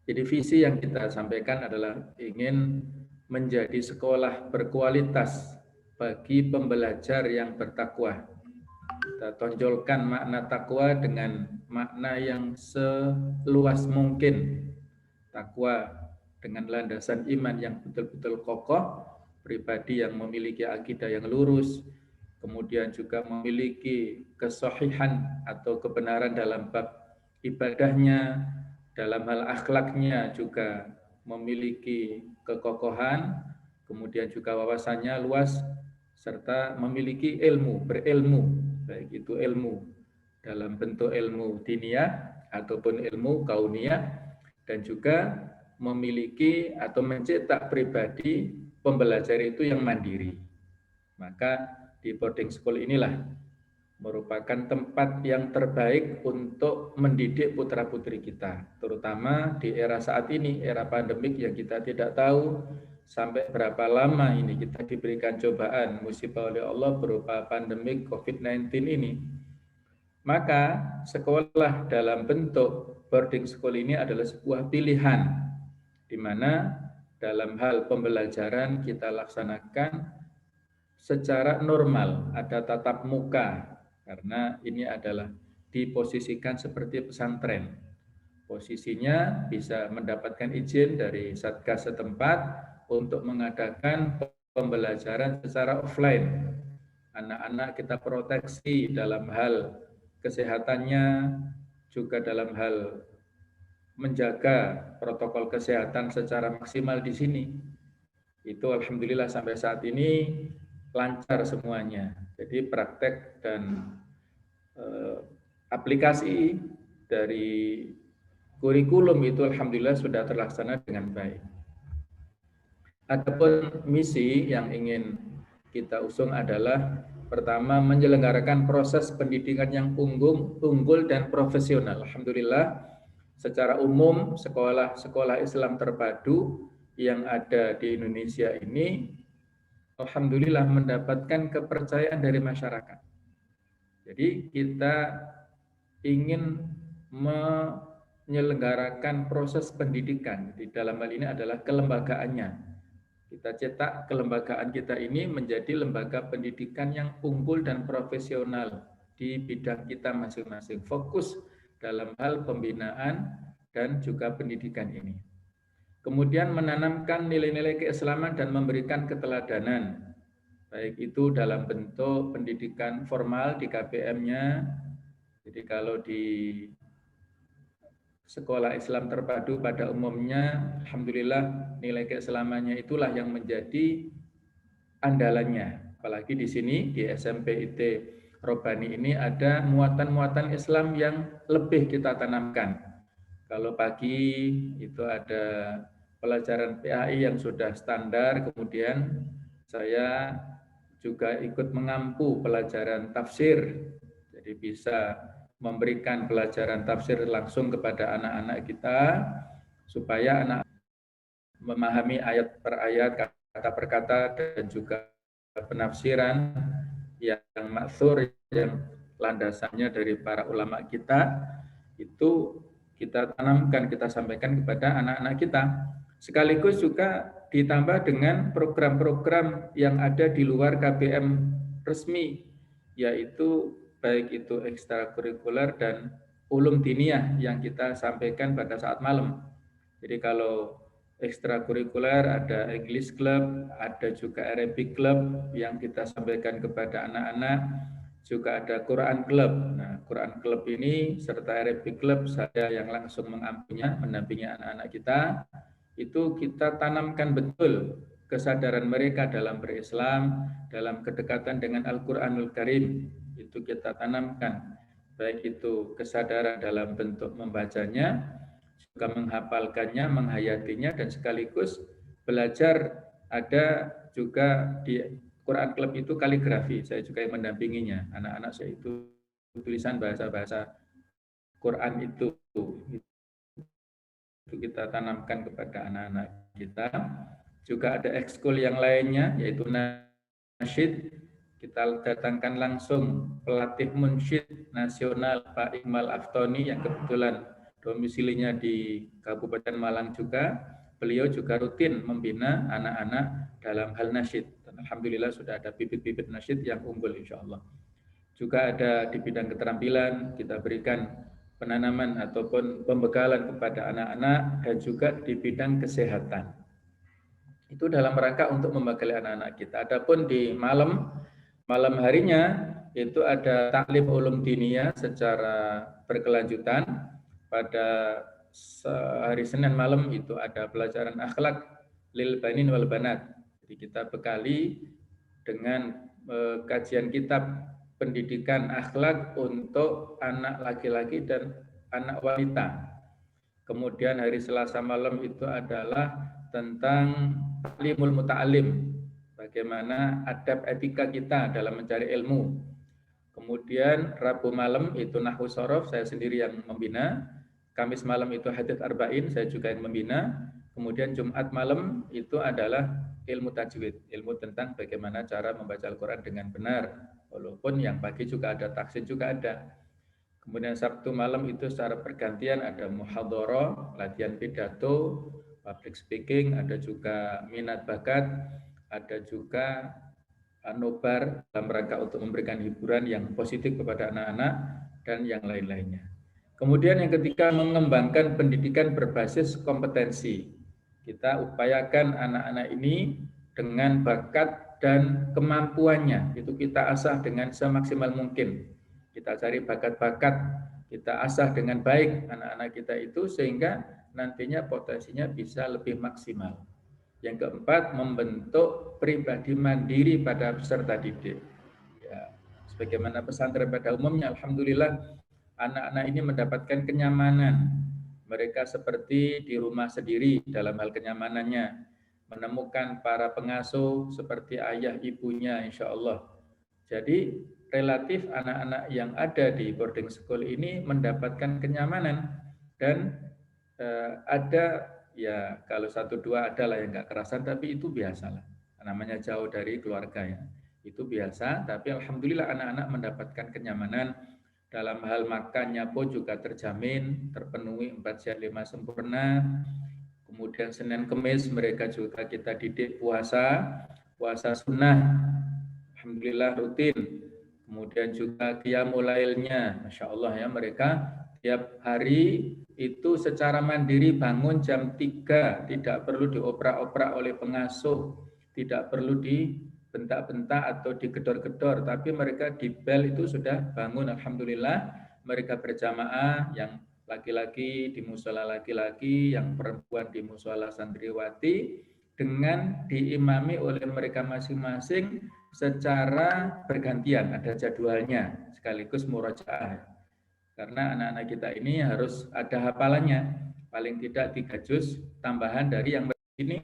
Jadi visi yang kita sampaikan adalah ingin menjadi sekolah berkualitas bagi pembelajar yang bertakwa. Kita tonjolkan makna takwa dengan makna yang seluas mungkin. Takwa dengan landasan iman yang betul-betul kokoh, pribadi yang memiliki akidah yang lurus, kemudian juga memiliki kesahihan atau kebenaran dalam bab ibadahnya, dalam hal akhlaknya juga memiliki kekokohan, kemudian juga wawasannya luas, serta memiliki ilmu, berilmu, baik itu ilmu dalam bentuk ilmu diniyah ataupun ilmu kauniyah, dan juga memiliki atau mencetak pribadi pembelajar itu yang mandiri. Maka di boarding school inilah merupakan tempat yang terbaik untuk mendidik putra-putri kita, terutama di era saat ini, era pandemik yang kita tidak tahu sampai berapa lama ini kita diberikan cobaan musibah oleh Allah berupa pandemik COVID-19 ini. Maka sekolah dalam bentuk boarding school ini adalah sebuah pilihan, di mana dalam hal pembelajaran kita laksanakan secara normal, ada tatap muka, karena ini adalah diposisikan seperti pesantren. Posisinya bisa mendapatkan izin dari Satgas setempat untuk mengadakan pembelajaran secara offline. Anak-anak kita proteksi dalam hal kesehatannya, juga dalam hal menjaga protokol kesehatan secara maksimal di sini. Itu alhamdulillah sampai saat ini lancar semuanya. Jadi praktek dan aplikasi dari kurikulum itu alhamdulillah sudah terlaksana dengan baik. Adapun misi yang ingin kita usung adalah pertama menyelenggarakan proses pendidikan yang unggul dan profesional. Alhamdulillah secara umum sekolah-sekolah Islam terpadu yang ada di Indonesia ini alhamdulillah mendapatkan kepercayaan dari masyarakat. Jadi kita ingin menyelenggarakan proses pendidikan, di dalam hal ini adalah kelembagaannya. Kita cetak kelembagaan kita ini menjadi lembaga pendidikan yang unggul dan profesional di bidang kita masing-masing. Fokus dalam hal pembinaan dan juga pendidikan ini. Kemudian menanamkan nilai-nilai keislaman dan memberikan keteladanan, baik itu dalam bentuk pendidikan formal di KPM-nya. Jadi kalau di sekolah Islam terpadu pada umumnya, alhamdulillah nilai keislamannya itulah yang menjadi andalannya. Apalagi di sini di SMP IT Robani ini ada muatan-muatan Islam yang lebih kita tanamkan. Kalau pagi itu ada pelajaran PAI yang sudah standar, kemudian saya juga ikut mengampu pelajaran tafsir. Jadi bisa memberikan pelajaran tafsir langsung kepada anak-anak kita supaya anak memahami ayat per ayat, kata per kata, dan juga penafsiran yang maksur, yang landasannya dari para ulama kita, itu kita tanamkan, kita sampaikan kepada anak-anak kita. Sekaligus juga ditambah dengan program-program yang ada di luar KPM resmi, yaitu baik itu ekstrakurikuler dan ulum diniyah yang kita sampaikan pada saat malam. Jadi kalau ekstrakurikuler ada English Club, ada juga Arabic Club yang kita sampaikan kepada anak-anak, juga ada Quran Club. Nah, Quran Club ini serta Arabic Club, saya yang langsung mengampunya, mendampingi anak-anak kita, itu kita tanamkan betul kesadaran mereka dalam berislam, dalam kedekatan dengan Al-Quranul Karim. Itu kita tanamkan, baik itu kesadaran dalam bentuk membacanya, juga menghafalkannya, menghayatinya, dan sekaligus belajar. Ada juga di Quran Club itu kaligrafi, saya juga yang mendampinginya. Anak-anak saya itu tulisan bahasa-bahasa Quran itu kita tanamkan kepada anak-anak kita. Juga ada ekskul yang lainnya, yaitu nasyid. Kita datangkan langsung pelatih munsyid nasional Pak Iqmal Aftoni yang kebetulan domisilinya di Kabupaten Malang juga. Beliau juga rutin membina anak-anak dalam hal nasyid. Dan alhamdulillah sudah ada bibit-bibit nasyid yang unggul insya Allah. Juga ada di bidang keterampilan, kita berikan penanaman ataupun pembekalan kepada anak-anak, dan juga di bidang kesehatan. Itu dalam rangka untuk membekali anak-anak kita. Adapun di malam harinya itu ada taklim ulum diniyah secara berkelanjutan. Pada hari Senin malam itu ada pelajaran akhlak lil banin wal banat. Jadi kita bekali dengan kajian kitab pendidikan akhlak untuk anak laki-laki dan anak wanita. Kemudian hari Selasa malam itu adalah tentang taklimul muta'alim, bagaimana adab etika kita dalam mencari ilmu. Kemudian Rabu malam itu nahwu shorof, saya sendiri yang membina. Kamis malam itu hadits arba'in, saya juga yang membina. Kemudian Jumat malam itu adalah ilmu tajwid, ilmu tentang bagaimana cara membaca Al-Quran dengan benar. Walaupun yang pagi juga ada, taksin juga ada. Kemudian Sabtu malam itu secara pergantian ada muhadharah, latihan pidato, public speaking, ada juga minat bakat, ada juga nobar dalam rangka untuk memberikan hiburan yang positif kepada anak-anak, dan yang lain-lainnya. Kemudian yang ketiga, mengembangkan pendidikan berbasis kompetensi. Kita upayakan anak-anak ini dengan bakat dan kemampuannya, itu kita asah dengan semaksimal mungkin. Kita cari bakat-bakat, kita asah dengan baik anak-anak kita itu, sehingga nantinya potensinya bisa lebih maksimal. Yang keempat, membentuk pribadi mandiri pada peserta didik. Ya, sebagaimana pesantren pada umumnya, alhamdulillah anak-anak ini mendapatkan kenyamanan. Mereka seperti di rumah sendiri dalam hal kenyamanannya. Menemukan para pengasuh seperti ayah ibunya insya Allah. Jadi relatif anak-anak yang ada di boarding school ini mendapatkan kenyamanan, dan ada ya kalau 1-2 adalah yang nggak kerasan, tapi itu biasalah. Namanya jauh dari keluarga ya. Itu biasa, tapi alhamdulillah anak-anak mendapatkan kenyamanan. Dalam hal makannya pun juga terjamin, terpenuhi 4 sehat 5 sempurna. Kemudian Senin Kemis mereka juga kita didik puasa sunnah, alhamdulillah rutin. Kemudian juga qiyamul lailnya, masya Allah ya, mereka tiap hari itu secara mandiri bangun jam 3, tidak perlu dioprak-oprak oleh pengasuh, tidak perlu dibentak-bentak atau digedor-gedor, tapi mereka di bel itu sudah bangun, alhamdulillah. Mereka berjamaah, yang laki-laki di musola laki-laki, yang perempuan di musola santriwati, dengan diimami oleh mereka masing-masing secara bergantian, ada jadwalnya, sekaligus murojaah. Karena anak-anak kita ini harus ada hafalannya, paling tidak 3 juz tambahan dari yang ini.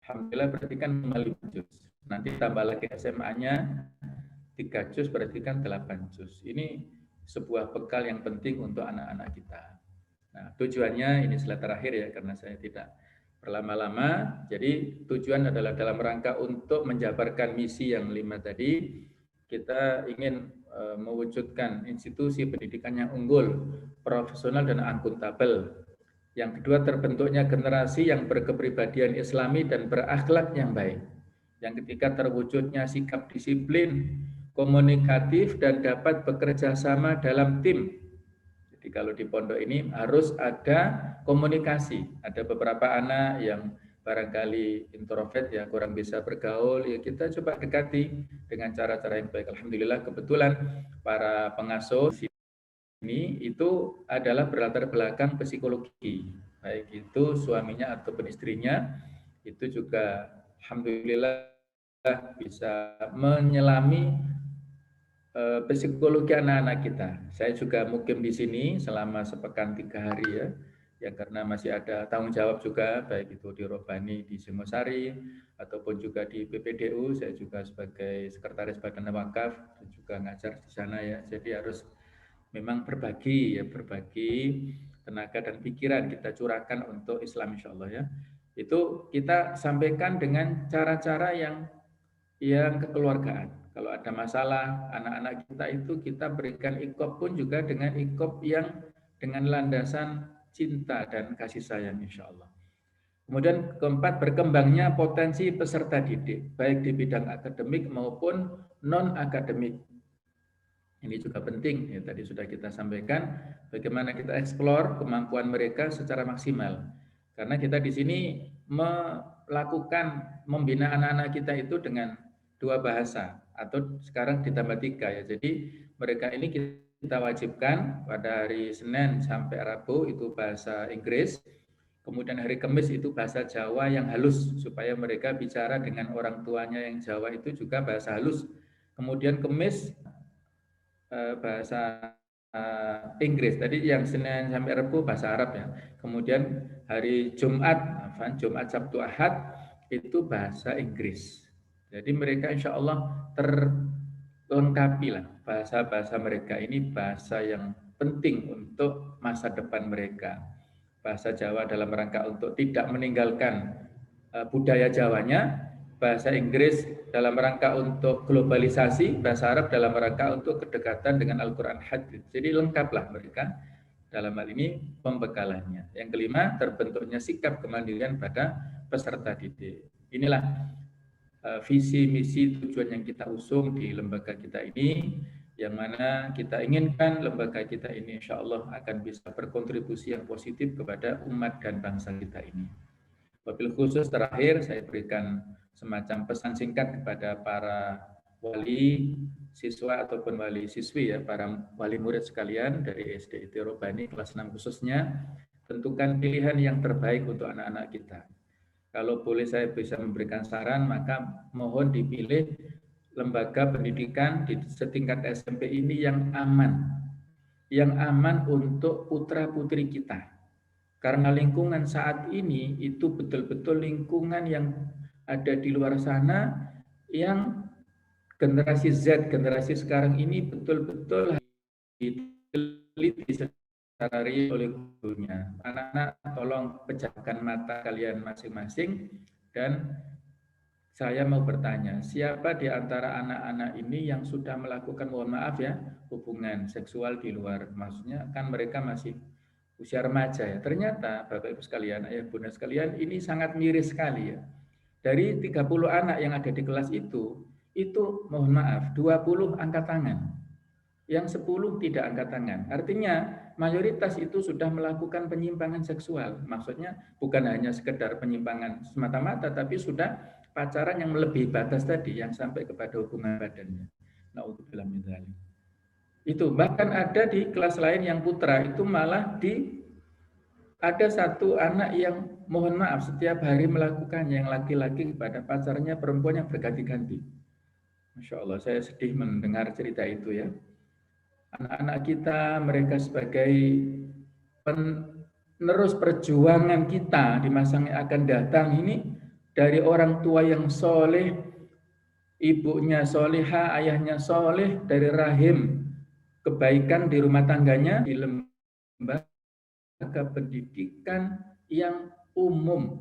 Alhamdulillah berarti kan 5 juz. Nanti tambah lagi SMA-nya 3 juz, berarti kan 8 juz. Ini sebuah bekal yang penting untuk anak-anak kita. Nah, tujuannya ini slide terakhir ya, karena saya tidak berlama-lama. Jadi tujuan adalah dalam rangka untuk menjabarkan misi yang 5 tadi. Kita ingin mewujudkan institusi pendidikan yang unggul, profesional dan akuntabel. Yang kedua, terbentuknya generasi yang berkepribadian Islami dan berakhlak yang baik. Yang ketiga, terwujudnya sikap disiplin, komunikatif, dan dapat bekerja sama dalam tim. Jadi kalau di pondok ini harus ada komunikasi. Ada beberapa anak yang barangkali introvert ya, kurang bisa bergaul, ya kita coba dekati dengan cara-cara yang baik. Alhamdulillah kebetulan para pengasuh ini itu adalah berlatar belakang psikologi, baik itu suaminya ataupun istrinya, itu juga alhamdulillah bisa menyelami psikologi anak-anak kita. Saya juga mukim di sini selama sepekan 3 hari ya karena masih ada tanggung jawab juga, baik itu di Robani di Singosari ataupun juga di PPDU. Saya juga sebagai sekretaris Badan Wakaf dan juga ngajar di sana ya. Jadi harus memang berbagi tenaga dan pikiran kita curahkan untuk Islam insya Allah ya. Itu kita sampaikan dengan cara-cara yang kekeluargaan. Kalau ada masalah anak-anak kita itu kita berikan ikop pun juga dengan ikop yang dengan landasan cinta dan kasih sayang insya Allah. Kemudian keempat, berkembangnya potensi peserta didik baik di bidang akademik maupun non akademik. Ini juga penting ya, tadi sudah kita sampaikan bagaimana kita eksplor kemampuan mereka secara maksimal. Karena kita di sini melakukan membina anak-anak kita itu dengan 2 bahasa atau sekarang ditambah 3 ya. Jadi mereka ini kita wajibkan pada hari Senin sampai Rabu itu bahasa Inggris. Kemudian hari Kamis itu bahasa Jawa yang halus supaya mereka bicara dengan orang tuanya yang Jawa itu juga bahasa halus. Kemudian Kamis bahasa Inggris. Tadi yang Senin sampai Rabu bahasa Arab ya. Kemudian hari Jumat, Sabtu, Ahad itu bahasa Inggris. Jadi mereka insya Allah terlengkapi lah bahasa-bahasa mereka ini, bahasa yang penting untuk masa depan mereka. Bahasa Jawa dalam rangka untuk tidak meninggalkan budaya Jawanya, bahasa Inggris dalam rangka untuk globalisasi, bahasa Arab dalam rangka untuk kedekatan dengan Al-Quran Hadits. Jadi lengkaplah mereka dalam hal ini pembekalannya. Yang kelima, terbentuknya sikap kemandirian pada peserta didik. Inilah visi, misi, tujuan yang kita usung di lembaga kita ini, yang mana kita inginkan lembaga kita ini insya Allah akan bisa berkontribusi yang positif kepada umat dan bangsa kita ini. Wabil khusus terakhir saya berikan semacam pesan singkat kepada para wali siswa ataupun wali siswi ya, para wali murid sekalian dari SD IT Robani kelas 6 khususnya, tentukan pilihan yang terbaik untuk anak-anak kita. Kalau boleh saya bisa memberikan saran, maka mohon dipilih lembaga pendidikan di setingkat SMP ini yang aman untuk putra-putri kita. Karena lingkungan saat ini itu betul-betul lingkungan yang ada di luar sana yang generasi Z, generasi sekarang ini betul-betul diteliti secara real oleh gurunya. Anak-anak tolong pejamkan mata kalian masing-masing dan saya mau bertanya, siapa di antara anak-anak ini yang sudah melakukan, mohon maaf ya, hubungan seksual di luar, maksudnya kan mereka masih usia remaja ya. Ternyata Bapak Ibu sekalian, ayah bunda sekalian, ini sangat miris sekali ya. Dari 30 anak yang ada di kelas itu mohon maaf 20 angkat tangan. Yang 10 tidak angkat tangan. Artinya mayoritas itu sudah melakukan penyimpangan seksual. Maksudnya bukan hanya sekedar penyimpangan semata-mata, tapi sudah pacaran yang melebihi batas tadi, yang sampai kepada hubungan badannya. Na'udzubillah min dzalik. Itu bahkan ada di kelas lain yang putra itu malah ada satu anak yang mohon maaf setiap hari melakukannya, yang laki-laki kepada pacarnya perempuan yang berganti-ganti. Masya Allah, saya sedih mendengar cerita itu ya. Anak-anak kita, mereka sebagai penerus perjuangan kita di masa yang akan datang ini, dari orang tua yang soleh, ibunya soleha, ayahnya soleh, dari rahim kebaikan di rumah tangganya, di lembaga pendidikan yang umum,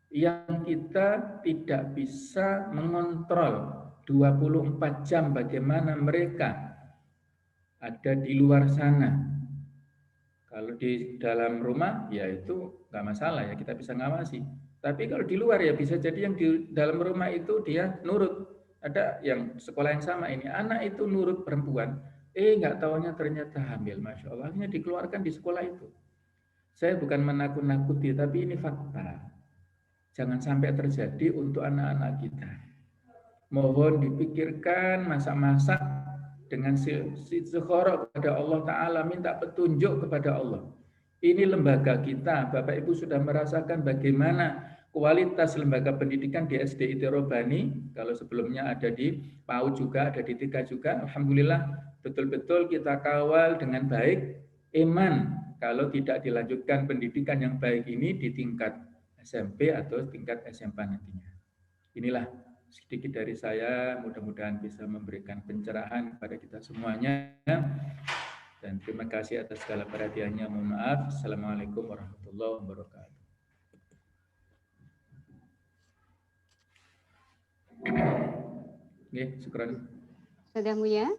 yang kita tidak bisa mengontrol 24 jam bagaimana mereka ada di luar sana. Kalau di dalam rumah ya itu nggak masalah ya, kita bisa ngawasi. Tapi kalau di luar ya bisa jadi yang di dalam rumah itu dia nurut. Ada yang sekolah yang sama ini, anak itu nurut perempuan, nggak taunya ternyata hamil, Masya Allah, akhirnya dikeluarkan di sekolah itu. Saya bukan menakut-nakuti, tapi ini fakta. Jangan sampai terjadi untuk anak-anak kita. Mohon dipikirkan masa-masa dengan istikharah kepada Allah Ta'ala, minta petunjuk kepada Allah. Ini lembaga kita, Bapak Ibu sudah merasakan bagaimana kualitas lembaga pendidikan di SD IT Robani, kalau sebelumnya ada di PAUD juga, ada di TK juga, Alhamdulillah betul-betul kita kawal dengan baik. Iman kalau tidak dilanjutkan pendidikan yang baik ini di tingkat SMP atau tingkat SMA nantinya. Inilah sedikit dari saya, mudah-mudahan bisa memberikan pencerahan kepada kita semuanya. Dan terima kasih atas segala perhatiannya. Mohon maaf. Assalamualaikum warahmatullahi wabarakatuh. Oke, syukran. Sudah Muya?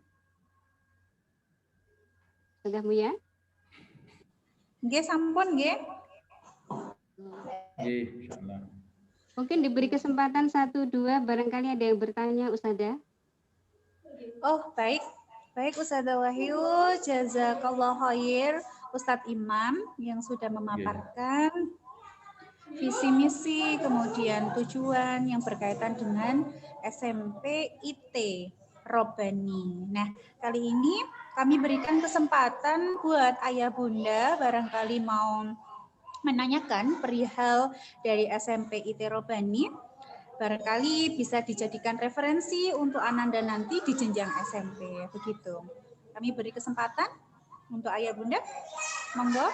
Sudah Muya? Nggih, sampun nggih. Nggih, insyaallah. Mungkin diberi kesempatan 1-2, barangkali ada yang bertanya, Ustazah. Oh, baik. Baik, Ustazah Wahyu, jazakallah khair Ustadz Imam yang sudah memaparkan visi misi, kemudian tujuan yang berkaitan dengan SMP IT Robani. Nah, kali ini kami berikan kesempatan buat ayah bunda barangkali mau menanyakan perihal dari SMP IT Robani. Barangkali bisa dijadikan referensi untuk Ananda nanti di jenjang SMP. Begitu. Kami beri kesempatan untuk ayah bunda. Monggo.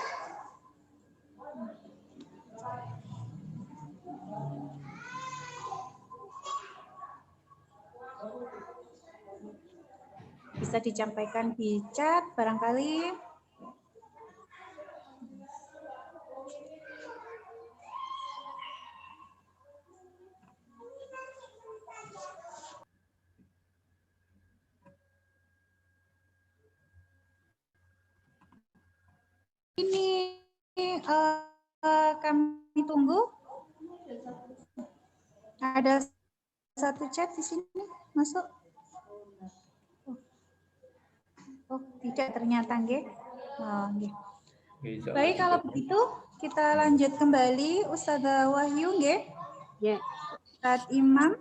Bisa disampaikan di chat barangkali. Ini kami tunggu. Ada satu chat di sini masuk. Oh, tidak ternyata nggih. Oh, nggih. Baik, kalau begitu kita lanjut kembali Ustazah Wahyu nggih. Ya. Ustadz Imam.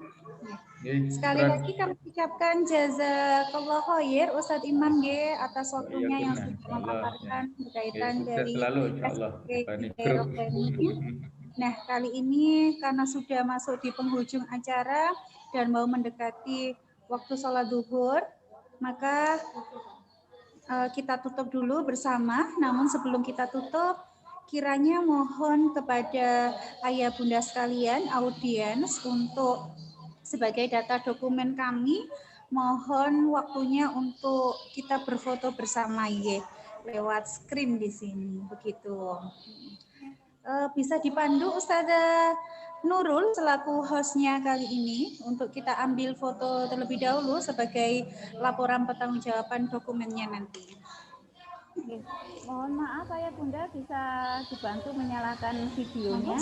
Sekali lagi kami ucapkan jazakallah khair Ustadz Imam nggih atas waktunya yang sudah memaparkan berkaitan dari SMP. Nah, kali ini karena sudah masuk di penghujung acara dan mau mendekati waktu sholat zuhur, maka kita tutup dulu bersama. Namun sebelum kita tutup, kiranya mohon kepada ayah bunda sekalian, audiens, untuk sebagai data dokumen kami, mohon waktunya untuk kita berfoto bersama ya, lewat screen di sini, begitu. Bisa dipandu Ustazah Nurul selaku hostnya kali ini untuk kita ambil foto terlebih dahulu sebagai laporan pertanggungjawaban dokumennya nanti. Oke. Mohon maaf ayah bunda, bisa dibantu menyalakan videonya.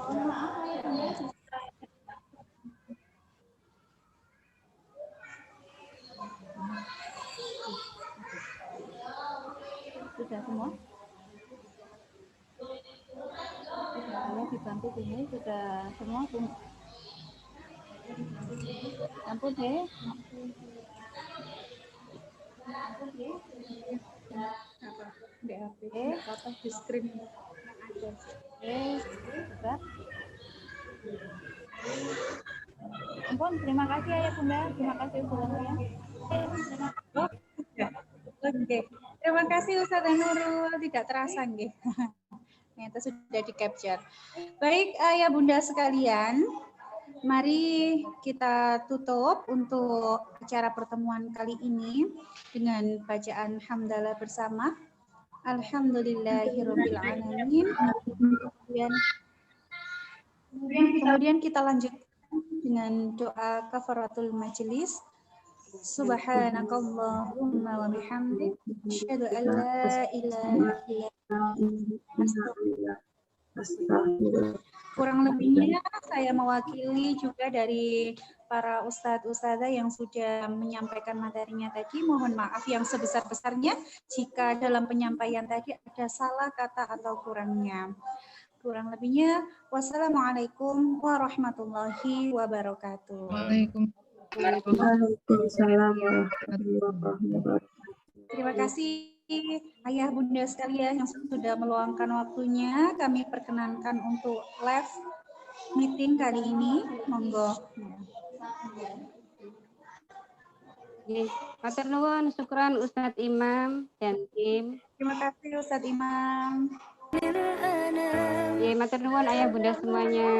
Mohon maaf ayah bunda, sudah semua? Saya dibantu ini sudah semua pun. Ampun deh. Di HP, apa di screen ada. Sudah. Ampun, terima kasih ayah bunda, terima kasih Ustazah ya. Oke, terima kasih Ustazah Nurul, tidak terasa nggih. Ternyata sudah di capture. Baik ayah bunda sekalian, mari kita tutup untuk acara pertemuan kali ini dengan bacaan hamdalah bersama. Alhamdulillahirabbil alamin. Kemudian kita lanjut dengan doa kafaratul majelis. Subhanakallahumma wa bihamdik asyhadu an la ilaha illa anta. Kurang lebihnya saya mewakili juga dari para ustadz-ustadzah yang sudah menyampaikan materinya tadi. Mohon maaf yang sebesar-besarnya jika dalam penyampaian tadi ada salah kata atau kurangnya. Kurang lebihnya, wassalamualaikum warahmatullahi wabarakatuh. Waalaikumsalam warahmatullahi wabarakatuh. Terima kasih ayah bunda sekalian yang sudah meluangkan waktunya. Kami perkenankan untuk live meeting kali ini. Monggo. Matur nuwun, syukran Ustadz Imam dan tim. Terima kasih Ustadz Imam. Matur nuwun ayah bunda semuanya.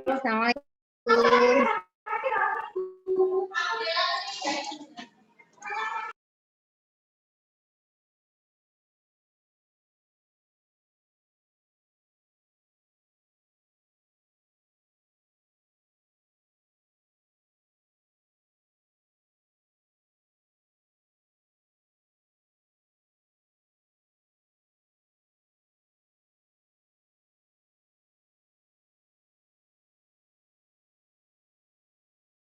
Assalamualaikum.